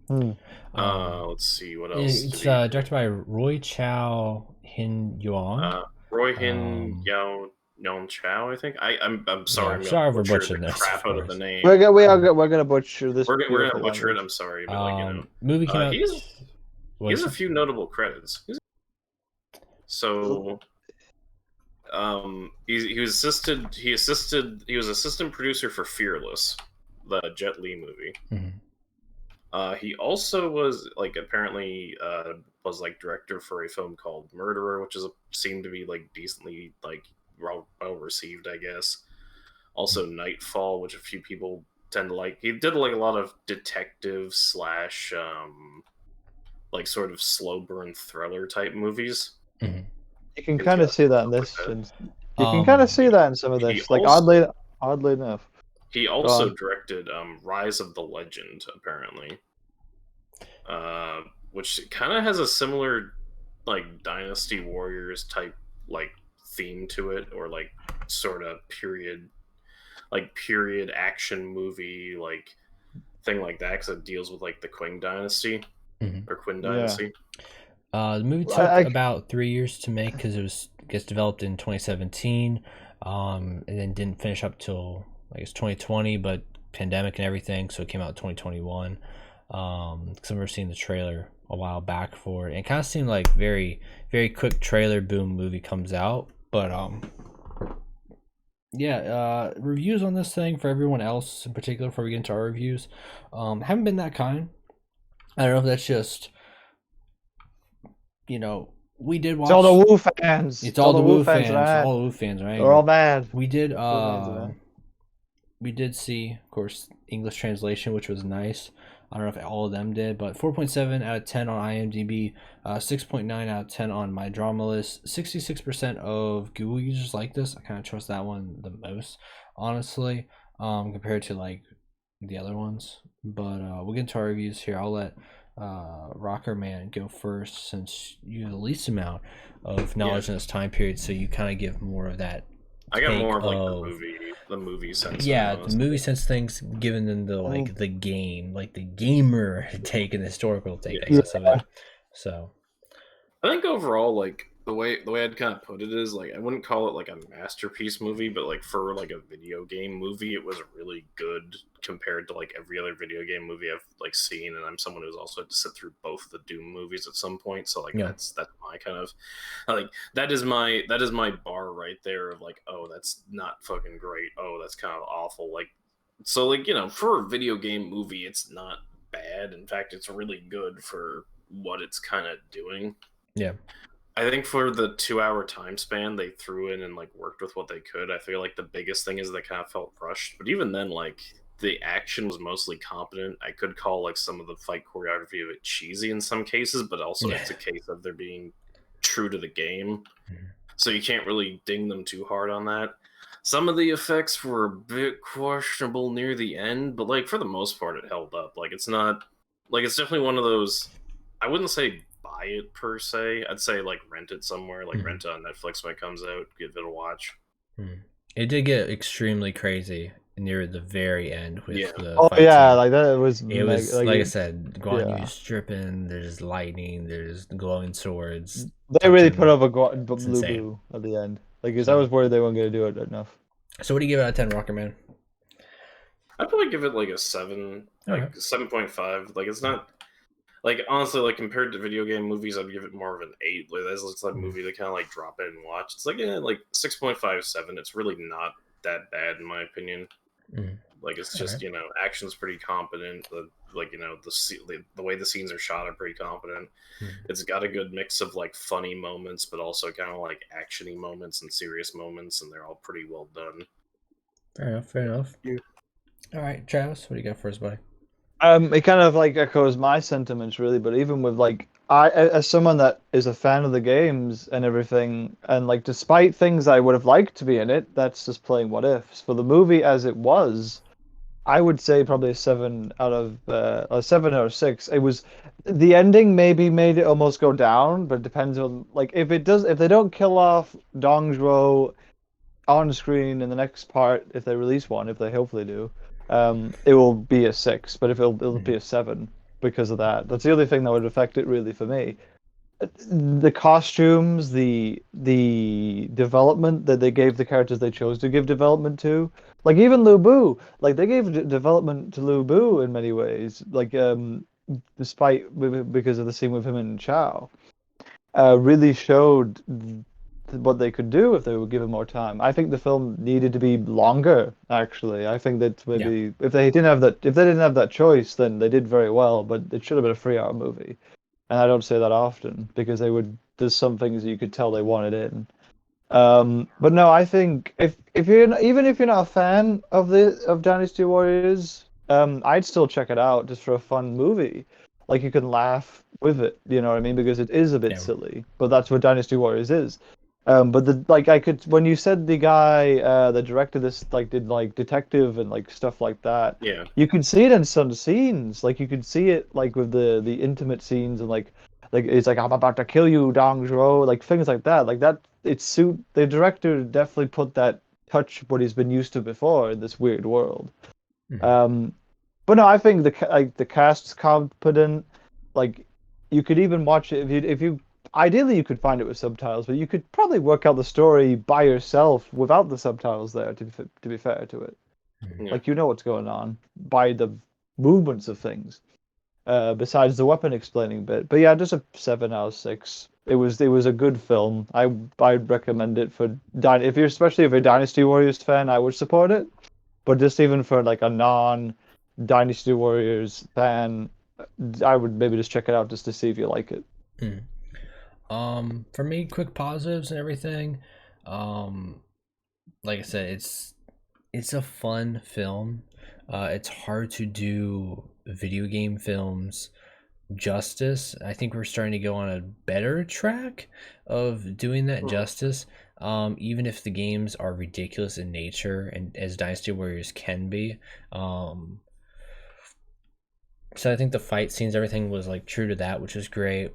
Hmm. Let's see what else It's did he. directed by Roy Chow Hin Yuan. Roy Hin Yao Yon Chow, I think. I'm sorry, Yeah, I'm gonna sorry for butcher the butchering this, of crap out of the course. name. We're gonna butcher this We're beautiful gonna butcher it. language. I'm sorry, but like Movie came out. he has Was a few notable credits. So he was assistant producer for Fearless, the Jet Li movie. He also was like apparently was like director for a film called Murderer, which seemed to be like decently like well received, I guess. Also Nightfall, which a few people tend to like. He did like a lot of detective slash like sort of slow burn thriller type movies. You can kind of see that in this, and you can kind Um, of see that in some of he this. Like also- oddly enough. He also directed Rise of the Legend, apparently, which kind of has a similar like Dynasty Warriors type like theme to it, or like sort of period action movie like thing like that, because it deals with like the Qing Dynasty or Qin Dynasty. The movie took about 3 years to make because it gets developed in 2017, and then didn't finish up till I guess 2020, but pandemic and everything, so it came out in 2021. Because I remember seeing the trailer a while back for it, and it kind of seemed like very very quick trailer, boom, movie comes out. But yeah, reviews on this thing for everyone else in particular before we get into our reviews haven't been that kind. I don't know if that's just we did watch. It's all the Wu fans. It's all the Wu fans. Right? All the Wu fans, right? They're all mad. We did. We did see, of course, English translation, which was nice. I don't know if all of them did, but 4.7 out of 10 on IMDb, 6.9 out of 10 on My Drama List. 66% of Google users like this. I kind of trust that one the most, honestly, compared to like the other ones. But we'll get into our reviews here. I'll let Rocker Man go first, since you have the least amount of knowledge in this time period, so you kind of give more of that. I got more of like the movie sense. Yeah, the movie sense things, given in the like the game, like the gamer take and the historical take, I guess, of it. So I think overall, like the way I'd kind of put it is like I wouldn't call it like a masterpiece movie, but like for like a video game movie, it was really good compared to like every other video game movie I've like seen. And I'm someone who's also had to sit through both the Doom movies at some point, so like that's my kind of like that is my bar right there of like, oh, that's not fucking great, oh, that's kind of awful. Like, so like for a video game movie, it's not bad. In fact, it's really good for what it's kind of doing. Yeah. I think for the 2-hour time span they threw in and like worked with what they could, I feel like the biggest thing is they kind of felt rushed. But even then, like the action was mostly competent. I could call like some of the fight choreography of it cheesy in some cases, but also it's a case of they're being true to the game. So you can't really ding them too hard on that. Some of the effects were a bit questionable near the end, but like for the most part it held up. Like it's not like it's definitely one of those. I wouldn't say buy it per se. I'd say like rent it somewhere, like Mhm. rent it on Netflix when it comes out. Give it a watch. Mhm. It did get extremely crazy near the very end with Yeah, the Oh fight yeah, scene. like that was It mega. was Like like I it, said, Guan yeah, Yu's stripping. There's lightning. There's glowing swords they really put touching. up a It's insane. Lubu at the end. Like, 'cause I So, was worried they weren't gonna do it enough. so what do you give out of 10, Rocker Man? I'd probably give it like a seven, All right. like 7.5. Like it's not like honestly like compared to video game movies, I'd give it more of an eight. Like that's just a Mm, movie to kind of like drop in and watch. It's like like 6.57. It's really not that bad in my opinion. mm. Like it's All right. just action's pretty competent. Like the way the scenes are shot are pretty competent. Mm. It's got a good mix of like funny moments, but also kind of like actiony moments and serious moments, and they're all pretty well done. Fair enough. Fair enough. Yeah. All right, Travis, what do you got for us, buddy? It kind of like echoes my sentiments really, but even with like as someone that is a fan of the games and everything, and like despite things I would have liked to be in it, that's just playing what ifs. For the movie as it was, I would say probably a 7 out of 6. It was the ending maybe made it almost go down, but it depends on like if they don't kill off Dong Zhuo on screen in the next part, if they release one, if they hopefully do, it will be a 6. But if it'll be Mm. a 7 because of that. That's the only thing that would affect it really for me. The costumes, the development that they gave the characters they chose to give development to, like even Lu Bu, like they gave development to Lu Bu in many ways, like despite because of the scene with him and Chow, really showed what they could do if they were given more time. I think the film needed to be longer, actually. I think that Yeah. maybe if they didn't have that choice, then they did very well, but it should have been a 3 hour movie. And I don't say that often because there's some things you could tell they wanted in. But no, I think if you're even if you're not a fan of Dynasty Warriors, I'd still check it out just for a fun movie. Like you can laugh with it, you know what I mean? Because it is a bit Yeah. silly, but that's what Dynasty Warriors is. But the like I could when you said the guy that directed this like did like detective and like stuff like that, Yeah. you could see it in some scenes. Like you could see it like with the intimate scenes and like it's like I'm about to kill you, Dong Zhuo, like things like that. Like that it's suit the director definitely put that touch what he's been used to before in this weird world. Mhm. Um, but no, I think the cast's competent. Like you could even watch it if you ideally you could find it with subtitles, but you could probably work out the story by yourself without the subtitles there. To be fair to it, Mhm. Yeah. like you know what's going on by the movements of things. Besides the weapon explaining bit, but yeah, just a 7 out of 6. It was a good film. I'd recommend it for if you're especially if you're a Dynasty Warriors fan, I would support it. But just even for like a non Dynasty Warriors fan, I would maybe just check it out just to see if you like it. Mhm. For me, quick positives and everything. Um, like I said, it's a fun film. It's hard to do video game films justice. I think we're starting to go on a better track of doing that Mhm. justice. Even if the games are ridiculous in nature, and as Dynasty Warriors can be. Um, so I think the fight scenes, everything was like true to that, which is great.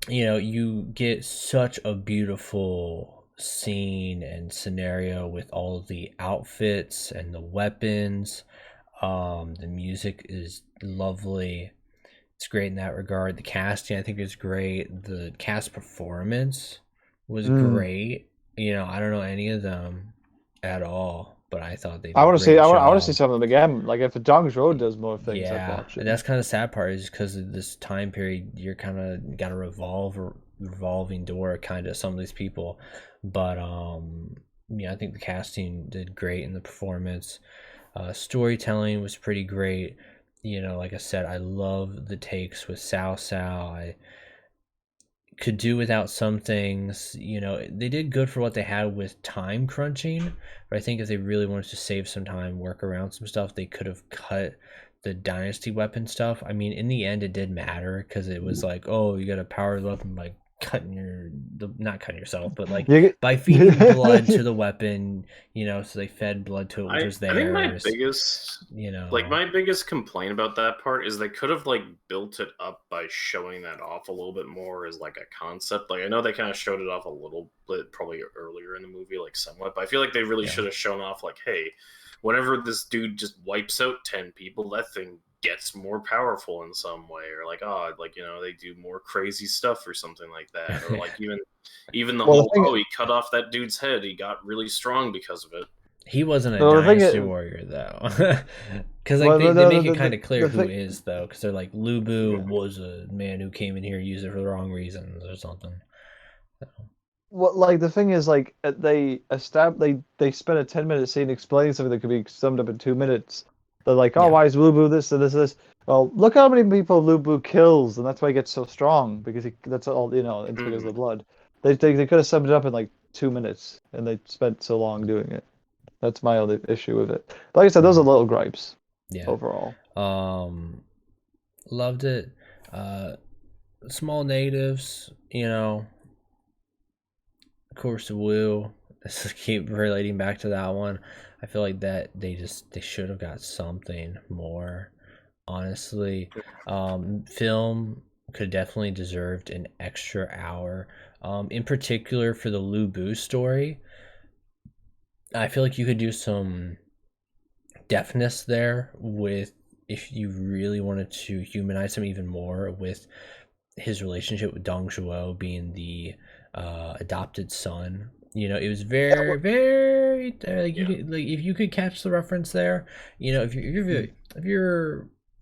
You know, you get such a beautiful scene and scenario with all the outfits and the weapons. The music is lovely. It's great in that regard. The casting, I think, is great. The cast performance was Mm. great. You know, I don't know any of them at all, but I thought they I did a want to see. great I want to see job. some of them again. Like if Dong's Road does more things, I'd Yeah, watch and it. that's kind of the sad part is because of this time period, you're kind of got a revolving door kind of some of these people, but yeah, I think the casting did great in the performance. Storytelling was pretty great. You know, like I said, I love the takes with Sao Sao. I could do without some things. You know, they did good for what they had with time crunching, but I think if they really wanted to save some time, work around some stuff, they could have cut the dynasty weapon stuff. I mean, in the end, it did matter because it was like, oh, you got a powered weapon like not cutting yourself, but like You by feeding blood to the weapon, so they fed blood to it, which was I think my theirs, biggest you like know. my biggest complaint about that part is they could have like built it up by showing that off a little bit more as like a concept. Like I know they kind of showed it off a little bit probably earlier in the movie, like somewhat, but I feel like they really Yeah. should have shown off like, hey, whenever this dude just wipes out 10 people, that thing gets more powerful in some way, or like, oh, like they do more crazy stuff or something like that, or like even the well, the whole, thing, oh, he cut off that dude's head, he got really strong because of it. He wasn't a well, the thing Dynasty is, warrior though, because like well, they make it kind the, of clear the who thing, is though, because they're like Lu Bu Yeah. was a man who came in here used it for the wrong reasons or something. So, well, like the thing is, like they spent a 10-minute scene explaining something that could be summed up in 2 minutes. They're like, oh, yeah. why is Lubu this and this? Well, look how many people Lubu kills, and that's why he gets so strong because that's all it's because of the Mhm. blood. They could have summed it up in like 2 minutes, and they spent so long doing it. That's my only issue with it. But like I said, those are Mhm. little gripes Yeah. overall. Loved it. Uh, Small negatives, of course, Woo. Let's keep relating back to that one. I feel like that they should have got something more. Honestly, film could definitely deserved an extra hour. In particular for the Lu Bu story, I feel like you could do some deftness there with if you really wanted to humanize him even more with his relationship with Dong Zhuo being the adopted son. It was Yeah, very, very like you Yeah. could like if you could catch the reference there. mm.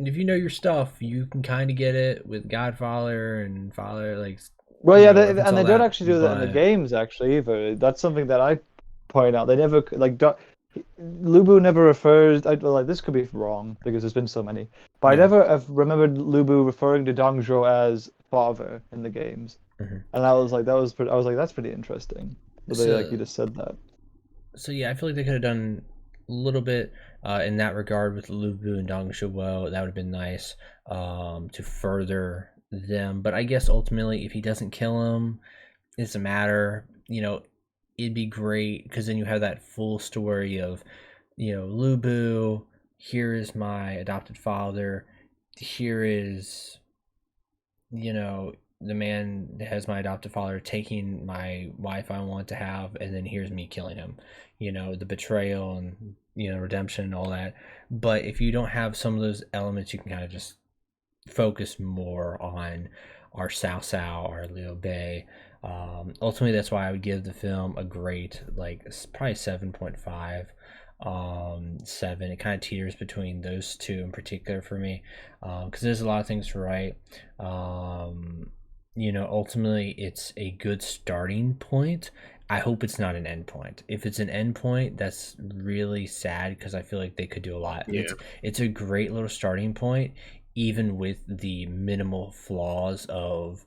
If you know your stuff, you can kind of get it with Godfather and Father, like Well, yeah, reference and all they don't that. actually do that in the But games actually either. That's something that I point out. They never like Lubu never refers. Well, like this could be wrong because there's been so many, but I yeah, never have remembered Lubu referring to Dongzhou as father in the games, mhm. and I was like, I was like, that's pretty interesting. But they like you so just said that. so yeah, I feel like they could have done a little bit in that regard with Lu Bu and Dong Shuo. That would have been nice to further them. But I guess ultimately, if he doesn't kill him, it doesn't matter. It'd be great because then you have that full story of, Lu Bu. Here is my adopted father. Here is, the man that has my adoptive father taking my wife I want to have, and then here's me killing him. The betrayal and redemption and all that. But if you don't have some of those elements, you can kind of just focus more on our Sao Sao, our Liu Bei. Ultimately, that's why I would give the film a great, like probably 7.5. 7. It kind of teeters between those two in particular for me, because there's a lot of things to write. Ultimately, it's a good starting point. I hope it's not an end point. If it's an end point, that's really sad because I feel like they could do a lot. Yeah. It's a great little starting point, even with the minimal flaws of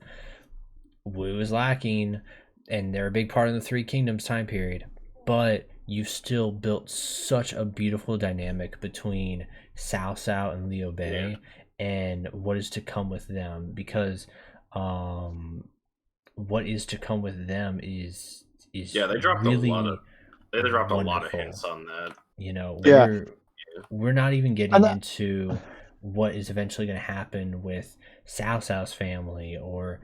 Wu is lacking, and they're a big part of the Three Kingdoms time period. But you've still built such a beautiful dynamic between Cao Cao and Liu Yeah. Bei, and what is to come with them. Because what is to come with them is Yeah, they dropped a lot of really they dropped a lot of hints wonderful. on that. Yeah, We're not even getting and into what is eventually going to happen with Cao Cao's family, or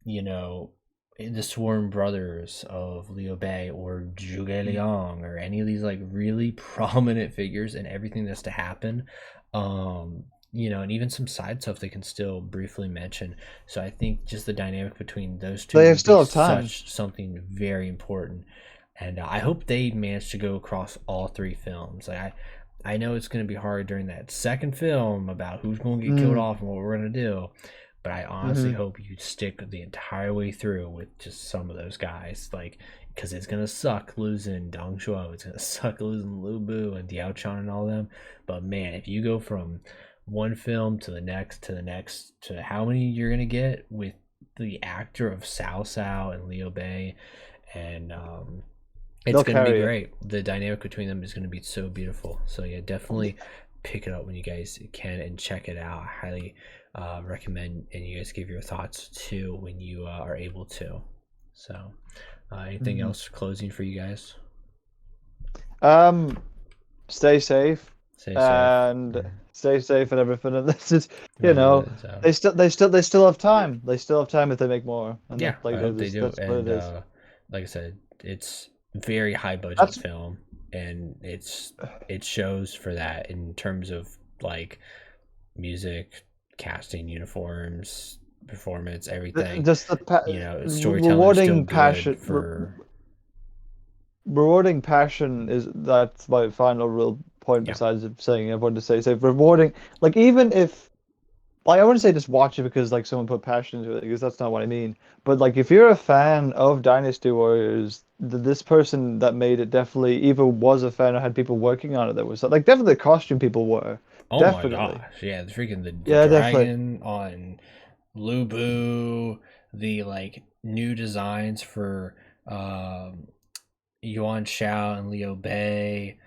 you know the sworn brothers of Liu Bei or Zhuge Liang, or any of these like really prominent figures, and everything that's to happen. And even some side stuff they can still briefly mention. So I think just the dynamic between those two they would be still have time. such something very important. And I hope they manage to go across all three films. I know it's going to be hard during that second film about who's going to get killed Mm, off and what we're going to do, but I honestly hmm hope you stick the entire way through with just some of those guys, like because it's gonna suck losing Dong Shuo, it's gonna suck losing Lu Bu and Diao Chan and all them. But man, if you go from one film to the next to the next to how many you're gonna get with the actor of Cao Cao and Liu Bei, and it's They'll gonna be carry it. great. The dynamic between them is gonna be so beautiful. So yeah, definitely pick it up when you guys can and check it out. I highly recommend, and you guys give your thoughts too when you are able to. So, anything else closing for you guys? Stay safe Stay and safe. stay safe and everything. And this is, So, they still have time. They still have time if they make more. And yeah, that, like, I hope they do. that's what it And is. like I said, it's very high budget That's film, and it shows for that in terms of like music, casting, uniforms, performance, everything. just the Storytelling is still rewarding good passion. for. Rewarding passion is that's my final real point. Yeah. Besides saying I wanted to say, rewarding, like, even if, like, I wouldn't say just watch it because like someone put passion into it, because that's not what I mean. But like, if you're a fan of Dynasty Warriors, this person that made it definitely either was a fan or had people working on it that was like, definitely the costume people were, Oh my definitely. gosh, yeah, the Yeah, definitely. dragon on Lubu, the like new designs for Yuan Shao and Liu Bei.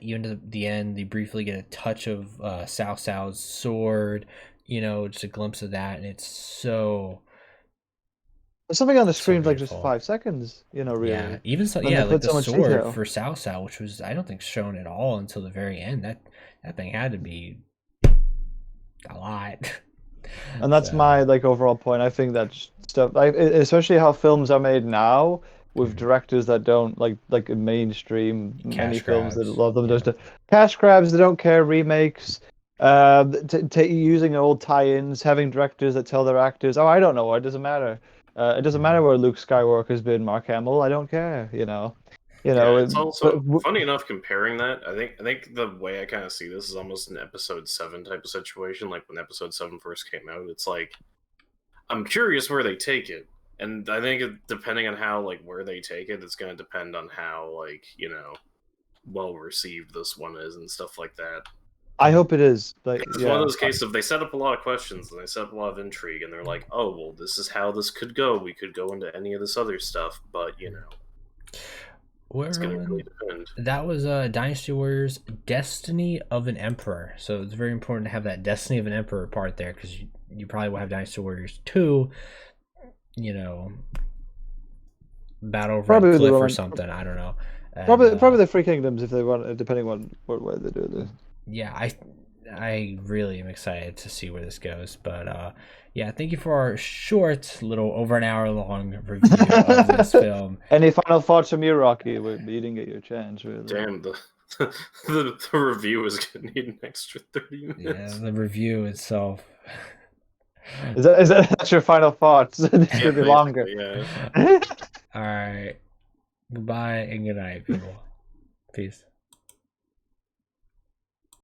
Even to the end, they briefly get a touch of Cao Cao's sword. Just a glimpse of that, and it's There's something on the so screen for like just beautiful. 5 seconds, Yeah, really. even so, And they yeah, like put the so much sword detail. for Cao Cao, which was I don't think shown at all until the very end. That thing had to be a lot. And that's So, my like overall point. I think that stuff, especially how films are made now with mhm. directors that don't like mainstream, many Cash films that grabs. love them Yeah. just cash grabs. They don't care remakes. Using old tie-ins, having directors that tell their actors, "Oh, I don't know. It doesn't matter. It doesn't matter Mhm. where Luke Skywalker's been, Mark Hamill. I don't care. Yeah, It, it's but also funny enough comparing that. I think the way I kind of see this is almost an episode 7 type of situation. Like when episode 7 first came out, it's like I'm curious where they take it, and I think depending on how like where they take it, it's going to depend on how like well received this one is and stuff like that. I hope it is. Like, It's one of yeah. those cases of they set up a lot of questions and they set up a lot of intrigue, and they're like, oh well, this is how this could go. We could go into any of this other stuff, but Well, it's going to really everyone, depend. that was Dynasty Warriors Destiny of an Emperor. So it's very important to have that Destiny of an Emperor part there, because you probably will have Dynasty Warriors 2, you know, Battle of Red Probably the Cliff or Roman. something. I don't know. And Probably the Three Kingdoms if they want, depending on what way they do this. yeah, I really am excited to see where this goes. But yeah, thank you for our short, little over an hour long review of this film. Any final thoughts from you, Rocky? You didn't get your chance, really. Damn, the review is going to need an extra 30 Yeah, minutes. the review itself. That's your final thoughts? It's Yeah, gonna be longer. basically, yeah. All right. Goodbye and good night, people. Peace.